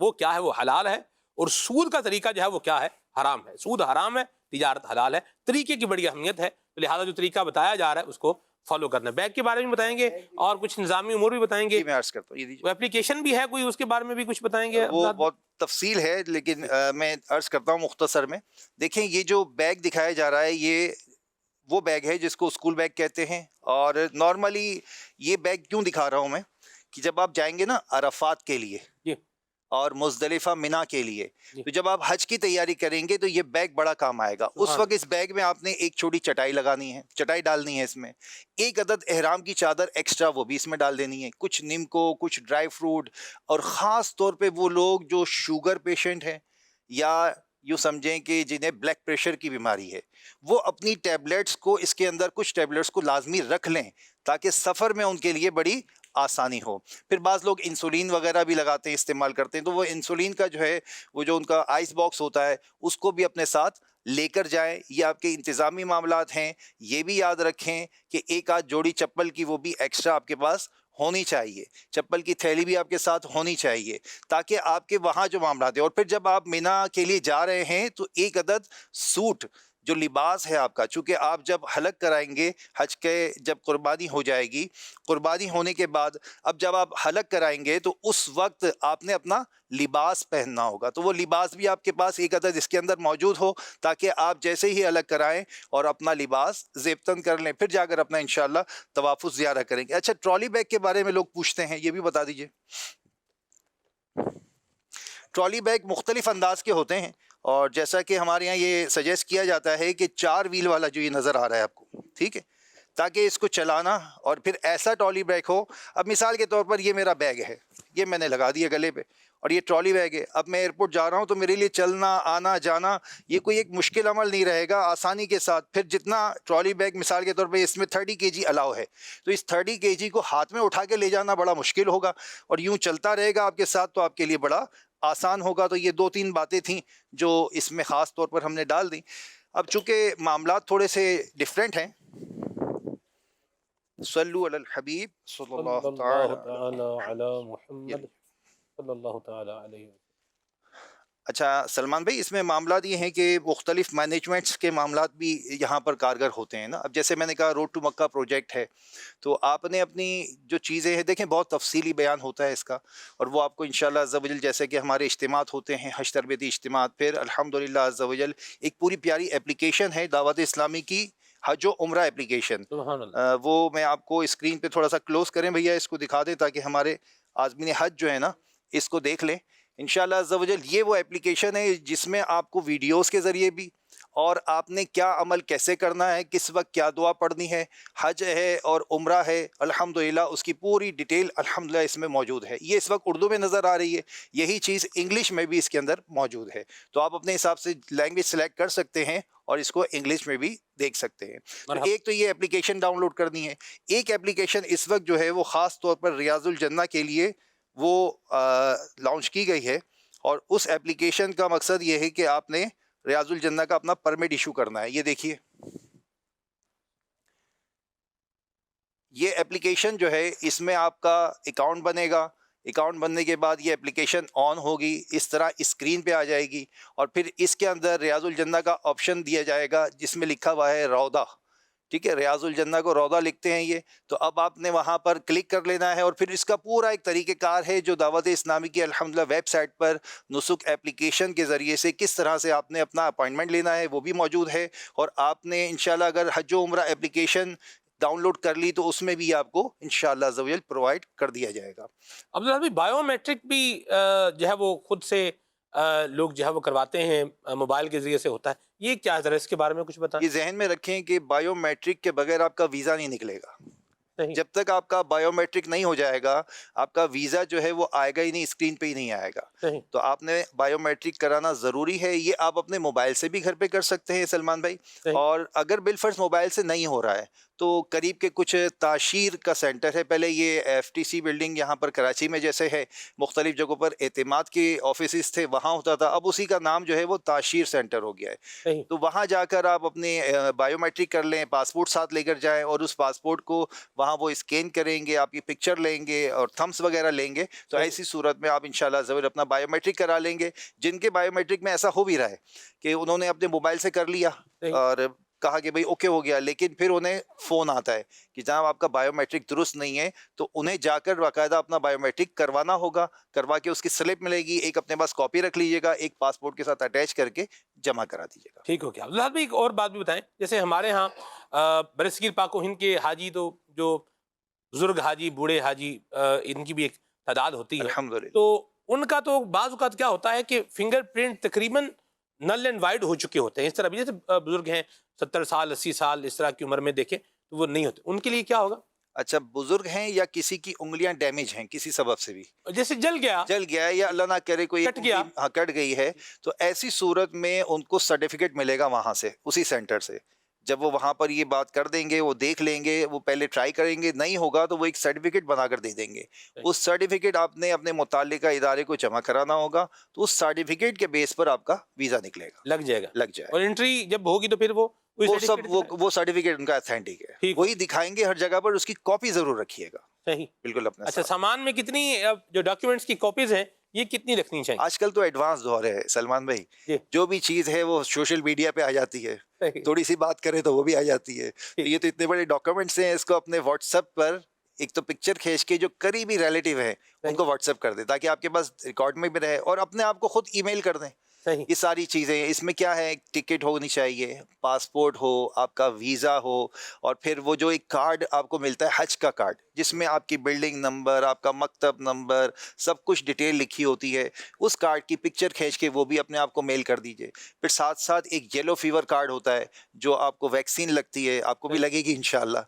وہ کیا ہے، وہ حلال ہے، اور سود کا طریقہ جو ہے وہ کیا ہے، حرام ہے. سود حرام ہے، تجارت حلال ہے. طریقے کی بڑی اہمیت ہے، لہٰذا جو طریقہ بتایا جا رہا ہے اس کو فالو کرنا. بیگ کے بارے میں بتائیں گے اور کچھ نظامی امور بھی بتائیں گے. جی میں عرض کرتا ہوں، یہ دیجیے. وہ اپلیکیشن بھی ہے کوئی، اس کے بارے میں بھی کچھ بتائیں گے؟ وہ بہت تفصیل ہے لیکن میں عرض کرتا ہوں مختصر میں. دیکھیں یہ جو بیگ دکھایا جا رہا ہے یہ وہ بیگ ہے جس کو اسکول بیگ کہتے ہیں. اور نارملی یہ بیگ کیوں دکھا رہا ہوں میں کہ جب آپ جائیں گے نا عرفات کے لیے جی. اور مزدلفہ منا کے لیے، جی. تو جب آپ حج کی تیاری کریں گے تو یہ بیگ بڑا کام آئے گا. اس وقت اس بیگ میں آپ نے ایک چھوٹی چٹائی لگانی ہے، چٹائی ڈالنی ہے اس میں، ایک عدد احرام کی چادر ایکسٹرا وہ بھی اس میں ڈال دینی ہے، کچھ نمکو، کچھ ڈرائی فروٹ. اور خاص طور پہ وہ لوگ جو شوگر پیشنٹ ہیں یا یوں سمجھیں کہ جنہیں بلڈ پریشر کی بیماری ہے، وہ اپنی ٹیبلیٹس کو اس کے اندر کچھ ٹیبلیٹس کو لازمی رکھ لیں تاکہ سفر میں ان کے لیے بڑی آسانی ہو. پھر بعض لوگ انسولین وغیرہ بھی لگاتے ہیں، استعمال کرتے ہیں، تو وہ انسولین کا جو ہے وہ جو ان کا آئس باکس ہوتا ہے اس کو بھی اپنے ساتھ لے کر جائیں. یہ آپ کے انتظامی معاملات ہیں. یہ بھی یاد رکھیں کہ ایک آدھ جوڑی چپل کی وہ بھی ایکسٹرا آپ کے پاس ہونی چاہیے، چپل کی تھیلی بھی آپ کے ساتھ ہونی چاہیے تاکہ آپ کے وہاں جو معاملات ہیں. اور پھر جب آپ مینا کے لیے جا رہے ہیں تو ایک عدد سوٹ جو لباس ہے آپ کا، چونکہ آپ جب حلق کرائیں گے حج کے، جب قربانی ہو جائے گی، قربانی ہونے کے بعد اب جب آپ حلق کرائیں گے تو اس وقت آپ نے اپنا لباس پہننا ہوگا. تو وہ لباس بھی آپ کے پاس ایک عدد اس کے اندر موجود ہو تاکہ آپ جیسے ہی حلق کرائیں اور اپنا لباس زیبتن کر لیں، پھر جا کر اپنا انشاءاللہ طواف الزیارہ کریں گے. اچھا ٹرالی بیگ کے بارے میں لوگ پوچھتے ہیں، یہ بھی بتا دیجئے. ٹرالی بیگ مختلف انداز کے ہوتے ہیں اور جیسا کہ ہمارے یہاں یہ سجیسٹ کیا جاتا ہے کہ 4 ویل والا جو یہ نظر آ رہا ہے آپ کو، ٹھیک ہے، تاکہ اس کو چلانا اور پھر ایسا ٹرالی بیگ ہو. اب مثال کے طور پر یہ میرا بیگ ہے، یہ میں نے لگا دیا گلے پہ اور یہ ٹرالی بیگ ہے. اب میں ایئرپورٹ جا رہا ہوں تو میرے لیے چلنا آنا جانا یہ کوئی ایک مشکل عمل نہیں رہے گا، آسانی کے ساتھ. پھر جتنا ٹرالی بیگ مثال کے طور پہ اس میں 30 kg الاؤ ہے تو اس 30 kg کو ہاتھ میں اٹھا کے لے جانا بڑا مشکل ہوگا اور یوں چلتا رہے گا آپ کے ساتھ تو آپ کے لیے بڑا آسان ہوگا. تو یہ 2-3 باتیں تھیں جو اس میں خاص طور پر ہم نے ڈال دیں. اب چونکہ معاملات تھوڑے سے ڈیفرنٹ ہیں، صلو علی الحبیب صلی اللہ تعالی علی محمد صلی اللہ تعالی علیہ وسلم. اچھا سلمان بھائی، اس میں معاملات یہ ہیں کہ مختلف مینجمنٹس کے معاملات بھی یہاں پر کارگر ہوتے ہیں نا. اب جیسے میں نے کہا روڈ ٹو مکہ پروجیکٹ ہے تو آپ نے اپنی جو چیزیں ہیں، دیکھیں بہت تفصیلی بیان ہوتا ہے اس کا اور وہ آپ کو انشاءاللہ عز و جل جیسے کہ ہمارے اجتماعات ہوتے ہیں، حج تربیتی اجتماعات، پھر الحمدللہ عز و جل ایک پوری پیاری اپلیکیشن ہے دعوت اسلامی کی حج و عمرہ اپلیکیشن. سبحان اللہ. وہ میں آپ کو اسکرین پہ تھوڑا سا کلوز کریں بھیا، اس کو دکھا دیں تاکہ ہمارے عازمین حج جو ہے نا اس کو دیکھ لیں انشاءاللہ عز و جل. یہ وہ اپلیکیشن ہے جس میں آپ کو ویڈیوز کے ذریعے بھی اور آپ نے کیا عمل کیسے کرنا ہے، کس وقت کیا دعا پڑھنی ہے، حج ہے اور عمرہ ہے، الحمدللہ اس کی پوری ڈیٹیل الحمدللہ اس میں موجود ہے. یہ اس وقت اردو میں نظر آ رہی ہے، یہی چیز انگلش میں بھی اس کے اندر موجود ہے. تو آپ اپنے حساب سے لینگویج سلیکٹ کر سکتے ہیں اور اس کو انگلش میں بھی دیکھ سکتے ہیں. تو ایک تو یہ اپلیکیشن ڈاؤن لوڈ کرنی ہے. ایک اپلیکیشن اس وقت جو ہے وہ خاص طور پر ریاض الجنہ کے لیے وہ لانچ کی گئی ہے اور اس اپلیکیشن کا مقصد یہ ہے کہ آپ نے ریاض الجنہ کا اپنا پرمٹ ایشو کرنا ہے. یہ دیکھیے یہ اپلیکیشن جو ہے اس میں آپ کا اکاؤنٹ بنے گا. اکاؤنٹ بننے کے بعد یہ اپلیکیشن آن ہوگی، اس طرح اسکرین پہ آ جائے گی اور پھر اس کے اندر ریاض الجنہ کا آپشن دیا جائے گا جس میں لکھا ہوا ہے روضہ. ٹھیک ہے، ریاض الجنہ کو روضہ لکھتے ہیں یہ. تو اب آپ نے وہاں پر کلک کر لینا ہے اور پھر اس کا پورا ایک طریقہ کار ہے جو دعوت اسلامی کی الحمدللہ ویب سائٹ پر نسک اپلیکیشن کے ذریعے سے کس طرح سے آپ نے اپنا اپائنٹمنٹ لینا ہے وہ بھی موجود ہے. اور آپ نے انشاءاللہ اگر حج و عمرہ اپلیکیشن ڈاؤن لوڈ کر لی تو اس میں بھی آپ کو انشاءاللہ عز و جل پرووائڈ کر دیا جائے گا. عبداللہ بھائی، بایو میٹرک بھی جو ہے وہ خود سے لوگ جو ہے وہ کرواتے ہیں، موبائل کے ذریعے سے ہوتا ہے، یہ کیا ہے، ذرا اس کے بارے میں کچھ بتائیں. یہ ذہن میں رکھیں کہ بایو میٹرک کے بغیر آپ کا ویزا نہیں نکلے گا. صحیح. جب تک آپ کا بایو میٹرک نہیں ہو جائے گا آپ کا ویزا جو ہے وہ آئے گا ہی نہیں، اسکرین پہ ہی نہیں آئے گا. صحیح. تو آپ نے بایو میٹرک کرانا ضروری ہے. یہ آپ اپنے موبائل سے بھی گھر پہ کر سکتے ہیں سلمان بھائی. صحیح. اور اگر بالفرض موبائل سے نہیں ہو رہا ہے تو قریب کے کچھ تعشیر کا سینٹر ہے. پہلے یہ FTC بلڈنگ یہاں پر کراچی میں جیسے ہے مختلف جگہوں پر اعتماد کے آفیسز تھے وہاں ہوتا تھا, اب اسی کا نام جو ہے وہ تعشیر سینٹر ہو گیا ہے. صحیح. تو وہاں جا کر آپ اپنے بایو میٹرک کر لیں, پاسپورٹ ساتھ لے کر جائیں اور اس پاسپورٹ کو وہاں وہ اسکین کریں گے, آپ کی پکچر لیں گے اور تھمس وغیرہ لیں گے. تو ایسی صورت میں آپ انشاءاللہ ضرور اپنا بایو میٹرک کرا لیں گے. جن کے بایو میٹرک میں ایسا ہو بھی رہا ہے کہ انہوں نے اپنے موبائل سے کر لیا اور کہا کہ بھئی اوکے ہو گیا, لیکن پھر انہیں فون آتا ہے کہ جناب آپ کا بایو میٹرک درست نہیں ہے, تو انہیں جا کر باقاعدہ اپنا بایو میٹرک کروانا ہوگا. کروا کے اس کی سلپ ملے گی, ایک اپنے پاس کاپی رکھ لیجیے گا, ایک پاسپورٹ کے ساتھ اٹیچ کر کے جمع کرا دیجیے گا. ٹھیک ہو گیا. عبدالحاد بھائی ایک اور بات بھی بتائیں, جیسے ہمارے ہاں برصغیر پاک و ہند کے حاجی, تو جو بزرگ حاجی, بوڑھے حاجی, ان کی بھی ایک تعداد ہوتی ہے, الحمدللہ. تو ان کا تو بعض اوقات کیا ہوتا ہے کہ فنگر پرنٹ تقریباً نل اینڈ وائڈ ہو چکے ہوتے ہیں. اس طرح بھی جیسے بزرگ ہیں 70 سال 80 سال اس طرح کی عمر میں دیکھیں تو وہ نہیں ہوتے, ان کے لیے کیا ہوگا؟ اچھا, بزرگ ہیں یا کسی کی انگلیاں ڈیمیج ہیں کسی سبب سے بھی, جیسے جل گیا ہے یا اللہ نہ کرے کوئی کٹ گیا, ہاں کٹ گئی ہے, تو ایسی صورت میں ان کو سرٹیفکیٹ ملے گا وہاں سے, اسی سینٹر سے. جب وہ وہاں پر یہ بات کر دیں گے, وہ دیکھ لیں گے, وہ پہلے ٹرائی کریں گے, نہیں ہوگا تو وہ ایک سرٹیفکیٹ بنا کر دے دیں گے. اس سرٹیفکیٹ آپ نے اپنے متعلقہ ادارے کو جمع کرانا ہوگا, تو اس سرٹیفکیٹ کے بیس پر آپ کا ویزا نکلے گا, لگ جائے گا. لگ جائے اور انٹری جب ہوگی تو پھر وہ سب وہ سرٹیفکیٹ ان کا اتھینٹک ہے, وہی دکھائیں گے ہر جگہ پر, اس کی کاپی ضرور رکھیے گا. صحیح, بالکل اپنے اچھا, سامان میں کتنی جو ڈاکیومنٹس کی کاپیز ہیں یہ کتنی رکھنی چاہیے؟ آج کل تو ایڈوانس دور ہے سلمان بھائی, جو بھی چیز ہے وہ سوشل میڈیا پہ آ جاتی ہے, تھوڑی سی بات کرے تو وہ بھی آ جاتی ہے. یہ تو اتنے بڑے ڈاکومنٹس ہیں, اس کو اپنے واٹس ایپ پر ایک تو پکچر کھینچ کے جو قریبی ریلیٹیو ہیں ان کو واٹس ایپ کر دیں, تاکہ آپ کے پاس ریکارڈ میں بھی رہے, اور اپنے آپ کو خود ای میل کر دیں. یہ ساری چیزیں اس میں کیا ہے, ٹکٹ ہونی چاہیے, پاسپورٹ ہو, آپ کا ویزا ہو, اور پھر وہ جو ایک کارڈ آپ کو ملتا ہے حج کا کارڈ, جس میں آپ کی بلڈنگ نمبر, آپ کا مکتب نمبر, سب کچھ ڈیٹیل لکھی ہوتی ہے. اس کارڈ کی پکچر کھینچ کے وہ بھی اپنے آپ کو میل کر دیجئے. پھر ساتھ ساتھ ایک یلو فیور کارڈ ہوتا ہے جو آپ کو ویکسین لگتی ہے, آپ کو بھی لگے گی انشاءاللہ,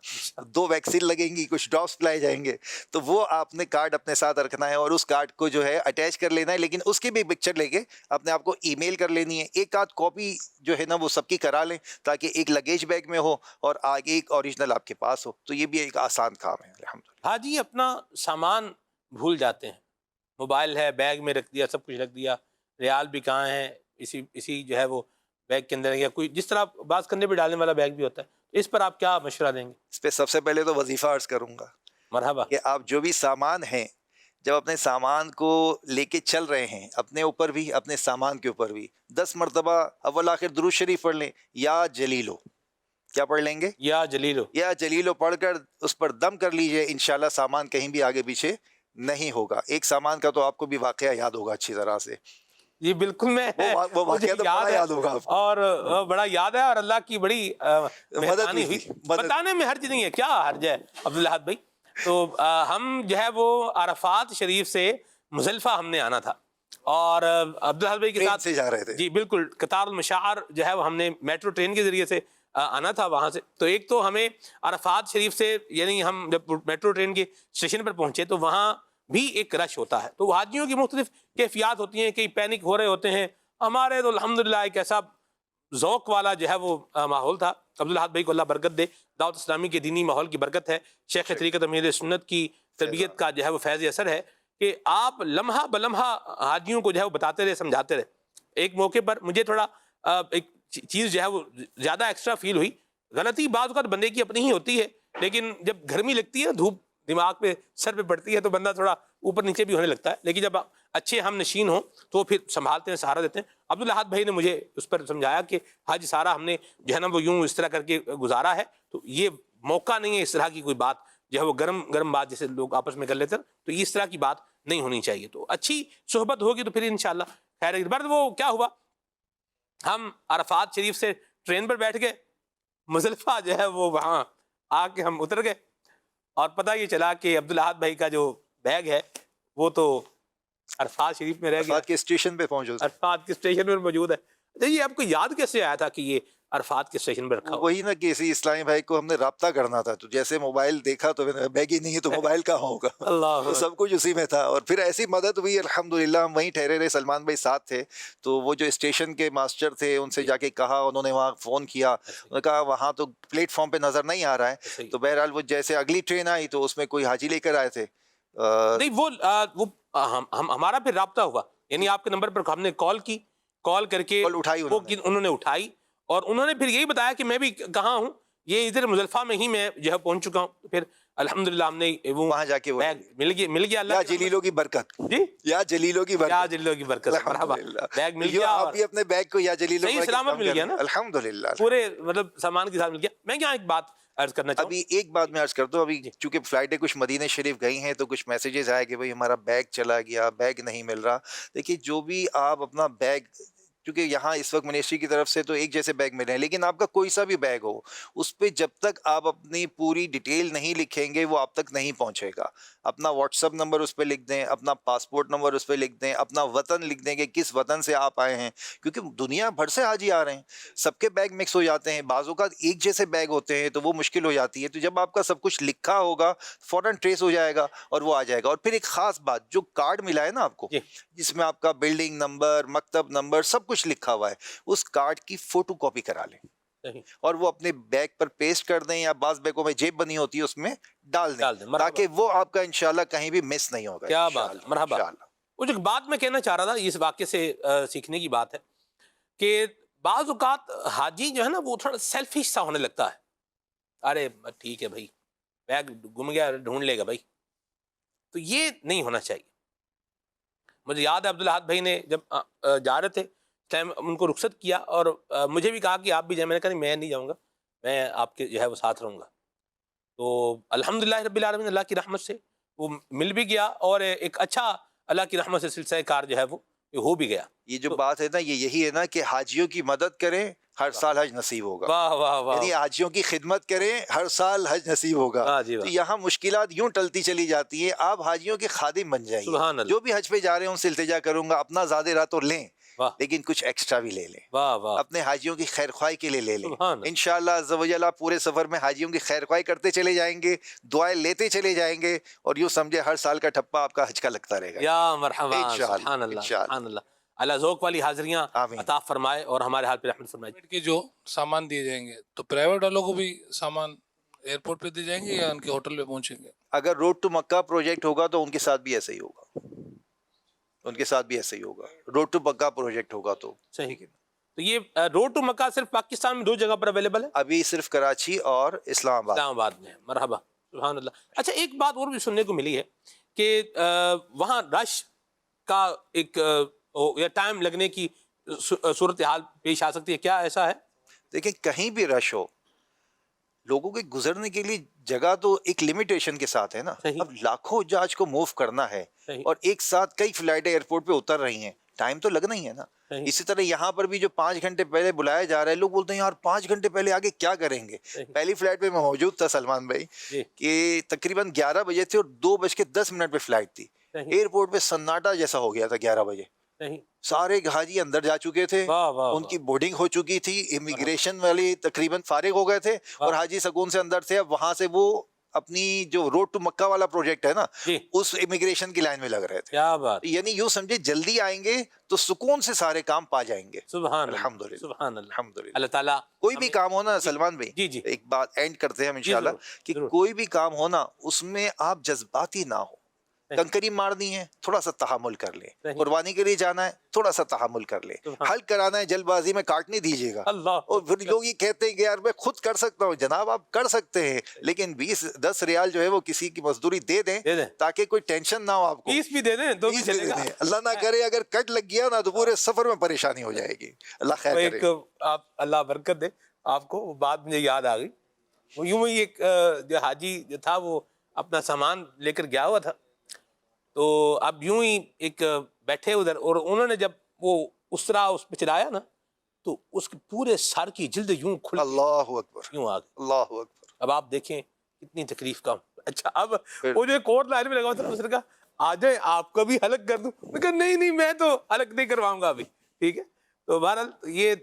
2 ویکسین لگیں گی, کچھ ڈراپس پلائے جائیں گے, تو وہ آپ نے کارڈ اپنے ساتھ رکھنا ہے, اور اس کارڈ کو جو ہے اٹیچ کر لینا ہے, لیکن اس کی بھی پکچر لے کے اپنے آپ کو ای میل کر لینی ہے. ایک آدھ کاپی جو ہے نا وہ سب کی کرا لیں, تاکہ ایک لگیج بیگ میں ہو اور آگے ایک اوریجنل آپ کے پاس ہو. تو یہ بھی ایک آسان کام ہے الحمدللہ. حاجی اپنا سامان بھول جاتے ہیں, موبائل ہے بیگ میں رکھ دیا, سب کچھ رکھ دیا, ریال بھی کہاں ہیں, اسی جو ہے وہ بیگ کے اندر, یا کوئی جس طرح بعض کندھے پہ ڈالنے والا بیگ بھی ہوتا ہے, اس پر آپ کیا مشورہ دیں گے؟ اس پہ سب سے پہلے تو وظیفہ عرض کروں گا, مرحبا, کہ آپ جو بھی سامان ہیں, جب اپنے سامان کو لے کے چل رہے ہیں, اپنے اوپر بھی اپنے سامان کے اوپر بھی 10 مرتبہ اول آخر درود شریف پڑھ لیں, یا جلیلو. کیا پڑھ لیں گے؟ یا جلیلو. یا جلیلو پڑھ کر اس پر دم کر لیجئے, انشاءاللہ سامان کہیں بھی آگے پیچھے نہیں ہوگا. ایک سامان کا تو آپ کو بھی واقعہ یاد ہوگا اچھی طرح سے. جی بالکل, میں وہ واقعہ تو بڑا یاد ہوگا آپ کو, اور بڑا یاد ہے, اور اللہ کی بڑی مہربانی ہوئی. بتانے میں حرج نہیں ہے, کیا حرج ہے عبدالحاد بھائی. تو ہم جو ہے وہ عرفات شریف سے مزدلفہ ہم نے آنا تھا, اور عبدالحاد بھائی کے ساتھ سے جا رہے تھے. جی بالکل, قطار المشاعر جو ہے وہ ہم نے میٹرو ٹرین کے ذریعے سے آنا تھا وہاں سے. تو ایک تو ہمیں عرفات شریف سے, یعنی ہم جب میٹرو ٹرین کے اسٹیشن پر پہنچے تو وہاں بھی ایک رش ہوتا ہے, تو حاجیوں کی مختلف کیفیات ہوتی ہیں, کئی پینک ہو رہے ہوتے ہیں. ہمارے تو الحمدللہ ایک ایسا ذوق والا جو ہے وہ ماحول تھا. عبدالحاد بھائی کو اللہ برکت دے, دعوت اسلامی کے دینی ماحول کی برکت ہے, شیخ طریقت امیر سنت کی تربیت کا جو ہے وہ فیض اثر ہے, کہ آپ لمحہ بلمحہ حاجیوں کو جو ہے وہ بتاتے رہے, سمجھاتے رہے. ایک موقع پر مجھے تھوڑا ایک چیز جو ہے وہ زیادہ ایکسٹرا فیل ہوئی. غلطی بعض اوقات بندے کی اپنی ہی ہوتی ہے, لیکن جب گرمی لگتی ہے, دھوپ دماغ پہ سر پہ پڑتی ہے, تو بندہ تھوڑا اوپر نیچے بھی ہونے لگتا ہے. لیکن جب اچھے ہم نشین ہوں تو پھر سنبھالتے ہیں, سہارا دیتے ہیں. عبدالحاد بھائی نے مجھے اس پر سمجھایا کہ حج سارا ہم نے جو ہے نا وہ یوں اس طرح کر کے گزارا ہے, تو یہ موقع نہیں ہے اس طرح کی کوئی بات جو ہے وہ گرم بات جیسے لوگ آپس میں کر لیتے ہیں, تو اس طرح کی بات نہیں ہونی چاہیے. تو اچھی صحبت ہوگی تو پھر انشاءاللہ خیر. بر وہ کیا ہوا, ہم عرفات شریف سے ٹرین پر بیٹھ گئے, مزدلفہ جو ہے وہ وہاں آ کے ہم اتر گئے, اور پتہ یہ چلا کہ عبدالحاد بھائی کا جو بیگ ہے وہ تو عرفات شریف میں رہ گیا, عرفات کے اسٹیشن پہ پہنچو, عرفات کے اسٹیشن پر موجود ہے. یہ آپ کو یاد کیسے آیا تھا کہ یہ عرفات کے سیشن میں رکھا ہو. وہی نا کہ اسی اسلامی بھائی کو ہم نے رابطہ کرنا تھا، تو جیسے موبائل دیکھا تو بیگ ہی نہیں ہے تو موبائل کہاں ہوگا. اللہ تو سب کچھ اسی میں تھا، اور پھر ایسی مدد ہوئی الحمدللہ. ہم وہیں ٹھہرے رہے، سلمان بھائی ساتھ تھے، تو وہ جو اسٹیشن کے ماسٹر تھے ان سے جا کے کہا، انہوں نے وہاں فون کیا، انہوں نے کہا وہاں تو پلیٹ فارم پہ نظر نہیں آ رہا ہے. تو بہرحال وہ جیسے اگلی ٹرین آئی تو اس میں کوئی حاجی لے کر آئے تھے. نہیں وہ ہمارا پھر رابطہ ہوا، یعنی آپ کے نمبر پر ہم نے کال کی، کال کر کے کال اٹھائی انہوں نے اٹھائی، اور انہوں نے پھر یہی بتایا کہ میں بھی کہاں ہوں، یہ ادھر مزدلفہ میں ہی میں جو ہے پہنچ چکا ہوں. پھر الحمدللہ ہم نے وہاں جا کے بیگ مل گیا اللہ یا جلیلوں کی برکت، جی یا جلیلوں کی یا برکت، جلیلوں کی برکت، مرحبا. بیگ مل گیا، آپ بھی اپنے بیگ کو یا جلیلوں صحیح سلامت مل گیا نا الحمدللہ. پورے مطلب سامان کے ساتھ مل گیا. میں کیا ایک بات عرض کرنا چاہوں، ابھی ایک بات میں عرض کرتا ہوں، ابھی چونکہ فلائٹیں کچھ مدینہ شریف گئی ہیں تو کچھ میسیجز آئے کہ بھئی ہمارا بیگ چلا گیا، بیگ نہیں مل رہا. دیکھیے جو بھی آپ اپنا بیگ، کیونکہ یہاں اس وقت منسٹری کی طرف سے تو ایک جیسے بیگ ملے ہیں، لیکن آپ کا کوئی سا بھی بیگ ہو، اس پہ جب تک آپ اپنی پوری ڈیٹیل نہیں لکھیں گے وہ آپ تک نہیں پہنچے گا. اپنا واٹس اپ نمبر اس پہ لکھ دیں، اپنا پاسپورٹ نمبر اس پہ لکھ دیں، اپنا وطن لکھ دیں کہ کس وطن سے آپ آئے ہیں، کیونکہ دنیا بھر سے حاجی آ رہے ہیں، سب کے بیگ مکس ہو جاتے ہیں، بعض اوقات ایک جیسے بیگ ہوتے ہیں تو وہ مشکل ہو جاتی ہے. تو جب آپ کا سب کچھ لکھا ہوگا فوراً ٹریس ہو جائے گا اور وہ آ جائے گا. اور پھر ایک خاص بات، جو کارڈ ملا ہے نا آپ کو، جس میں آپ کا بلڈنگ نمبر، مکتب نمبر سب کچھ لکھا ہوا ہے، اس کارڈ کی فوٹو کاپی کرا لیں اور وہ اپنے بیگ پر پیسٹ کر دیں، یا بعض بیگوں میں جیب بنی ہوتی ہے اس میں ڈال دیں، تاکہ وہ آپ کا انشاءاللہ کہیں بھی مس نہیں ہوگا. کیا بات، مرحبا. وہ جو بات میں کہنا چاہ رہا تھا، اس واقعے سے سیکھنے کی بات ہے کہ بعض اوقات حاجی جو ہے نا وہ تھوڑا سیلفش سا ہونے لگتا ہے. ارے ٹھیک ہے بھائی، بیگ گم گیا ڈھونڈ لے گا بھائی. تو یہ نہیں ہونا چاہیے. مجھے یاد ہے عبدالحاد بھائی نے جب جا رہے تھے ٹائم ان کو رخصت کیا، اور مجھے بھی کہا کہ آپ بھی جائیں. میں نے کہا نہیں، میں نہیں جاؤں گا، میں آپ کے جو ہے وہ ساتھ رہوں گا. تو الحمدللہ رب العالمین اللہ کی رحمت سے وہ مل بھی گیا، اور ایک اچھا اللہ کی رحمت سے سلسلہ کار جو ہے وہ ہو بھی گیا. یہ جو بات ہے نا، یہ یہی ہے نا کہ حاجیوں کی مدد کریں، ہر سال حج نصیب ہوگا. واہ واہ واہ. یعنی حاجیوں کی خدمت کریں، ہر سال حج نصیب ہوگا. تو یہاں مشکلات یوں ٹلتی چلی جاتی ہیں، آپ حاجیوں کے خادم بن جائیں. جو بھی حج پہ جا رہے ہیں ان سے التجا کروں گا، اپنا زیادہ رات تو لیں لیکن کچھ ایکسٹرا بھی لے لیں، اپنے حاجیوں کی خیر خواہی کے لیے لے لیں. انشاءاللہ عز و جل آپ پورے سفر میں حاجیوں کی خیر خواہی کرتے چلے جائیں گے، دعائیں لیتے چلے جائیں گے، اور یوں سمجھے ہر سال کا ٹھپا آپ کا حج کا لگتا رہے گا. یا مرحبا، سبحان اللہ، سبحان اللہ. اللہ ذوق والی حاضریاں عطا فرمائے اور ہمارے حال پہ رحمت فرمائے. کے جو سامان دیے جائیں گے تو پرائیویٹ والوں کو بھی سامان ایئرپورٹ پہ دیے جائیں گے یا ان کے ہوٹل پہ پہنچیں گے؟ اگر روڈ ٹو مکہ پروجیکٹ ہوگا تو ان کے ساتھ بھی ایسا ہی ہوگا، ان کے ساتھ بھی ایسا ہی ہوگا. روڈ ٹو مکہ پروجیکٹ ہوگا تو صحیح. تو یہ روڈ ٹو مکہ صرف پاکستان میں 2 جگہ پر اویلیبل ہے؟ ابھی صرف کراچی اور اسلام آباد میں. مرحبا، سبحان اللہ. اچھا ایک بات اور بھی سننے کو ملی ہے کہ وہاں رش کا ایک یا ٹائم لگنے کی صورتحال پیش آ سکتی ہے، کیا ایسا ہے؟ دیکھیں کہیں بھی رش ہو، لوگوں کے گزرنے کے لیے جگہ تو ایک لمیٹیشن کے ساتھ ہے نا. اب لاکھوں حجاج کو موو کرنا ہے اور ایک ساتھ کئی فلائٹیں ایئرپورٹ پہ اتر رہی ہیں، ٹائم تو لگنا ہی ہے نا. اسی طرح یہاں پر بھی جو 5 گھنٹے پہلے بلایا جا رہا ہے، لوگ بولتے ہیں یار 5 گھنٹے پہلے آگے کیا کریں گے. پہلی فلائٹ پہ میں موجود تھا سلمان بھائی، کہ تقریباً 11 بجے تھے اور 2:10 پہ فلائٹ تھی. ایئرپورٹ پہ سناٹا جیسا ہو گیا تھا 11 بجے. سارے حاجی اندر جا چکے تھے، ان کی بورڈنگ ہو چکی تھی، امیگریشن والے تقریباً فارغ ہو گئے تھے اور حاجی سکون سے اندر تھے. اب وہاں سے وہ اپنی جو روڈ ٹو مکہ والا پروجیکٹ ہے نا، اس امیگریشن کی لائن میں لگ رہے تھے. کیا بات، یعنی یوں سمجھے جلدی آئیں گے تو سکون سے سارے کام پا جائیں گے. سبحان الحمدللہ، سبحان اللہ. الحمدللہ. اللہ تعالیٰ کوئی بھی کام ہونا سلمان بھائی، ایک بات اینڈ کرتے ہیں ہم انشاءاللہ، کہ کوئی بھی کام ہونا اس میں آپ جذباتی نہ ہو. کنکری مارنی ہے، تھوڑا سا تحمل کر لیں. قربانی کے لیے جانا ہے، تھوڑا سا تحمل کر لیں. حل کرانا ہے، جلد بازی میں کاٹ نہیں دیجیے گا. اور پھر لوگ یہ کہتے ہیں کہ یار میں خود کر سکتا ہوں. جناب آپ کر سکتے ہیں، لیکن 20-10 ریال جو ہے وہ کسی کی مزدوری دے دیں تاکہ کوئی ٹینشن نہ ہو آپ کو. 20 بھی دے دیں تو بھی چلے گا. اللہ نہ کرے اگر کٹ لگ گیا نا تو پورے سفر میں پریشانی ہو جائے گی. اللہ خیر کرے. آپ اللہ برکت دے آپ کو. وہ بات مجھے یاد آ گئی. وہ یوں ہی ایک جو حاجی جو تھا وہ اپنا سامان لے کر گیا ہوا تھا، تو اب یوں ہی ایک بیٹھے ادھر، اور انہوں نے جب وہ اس طرح اس پہ چلایا نا تو اس کے پورے سر کی جلد یوں کھل، اللہ اکبر، یوں آ گئی. اللہ اکبر. اب آپ دیکھیں کتنی تکلیف کا. اچھا اب وہ جو کوٹ لائن میں لگا ہوا تھا، اس نے کہا آ جائیں آپ کو بھی حلق کر دوں. میں کہا نہیں میں تو حلق نہیں کرواؤں گا ابھی. ٹھیک ہے. تو بہرحال یہ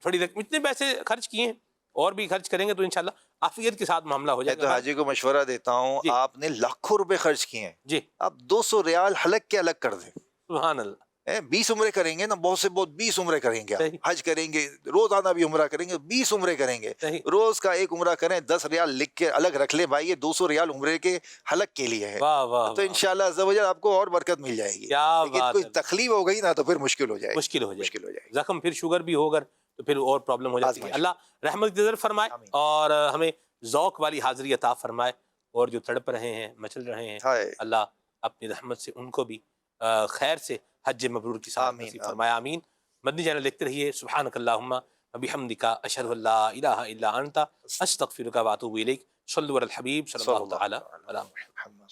تھوڑی رقم اتنے پیسے خرچ کیے ہیں اور بھی خرچ کریں گے تو انشاءاللہ عافیت کے ساتھ معاملہ ہو میں جائے تو گا. حاجی کو مشورہ دیتا ہوں، جی. آپ نے لاکھوں روپے خرچ کیے ہیں، جی آپ 200 ریال حلق کے الگ کر دیں. سبحان اللہ. 20 عمرے کریں گے نا، بہت سے بہت 20 عمرے کریں گے، صحیح. آپ حج کریں گے، روزانہ بھی عمرہ کریں گے، 20 عمرے کریں گے، صحیح. روز کا ایک عمرہ کریں، 10 ریال لکھ کے الگ رکھ لیں بھائی، یہ 200 ریال عمرے کے حلق کے لیے ہے. واہ واہ تو واہ. انشاءاللہ عز و جل آپ کو اور برکت مل جائے گی. کیا لیکن بات کوئی ہے. تکلیف ہو گئی نا تو پھر مشکل ہو جائے گی، مشکل ہو جائے مشکل ہو جائے گی. زخم پھر شوگر بھی ہوگا تو پھر اور پرابلم ہو جاتی ہے. آزمائش. اللہ رحمت کی نظر فرمائے آمین. اور ہمیں ذوق والی حاضری عطا فرمائے، اور جو تڑپ رہے ہیں مچل رہے ہیں ہائے. اللہ اپنی رحمت سے ان کو بھی خیر سے حج مبرور کی سعادت آمین. نصیب فرمائے. آمین. مدنی چینل دیکھتے رہیے. سبحانک اللہم وبحمدک اشہد ان لا الہ الا انت استغفرک واتوب الیک. صلوا علی الحبیب صلی اللہ تعالی علی محمد. محمد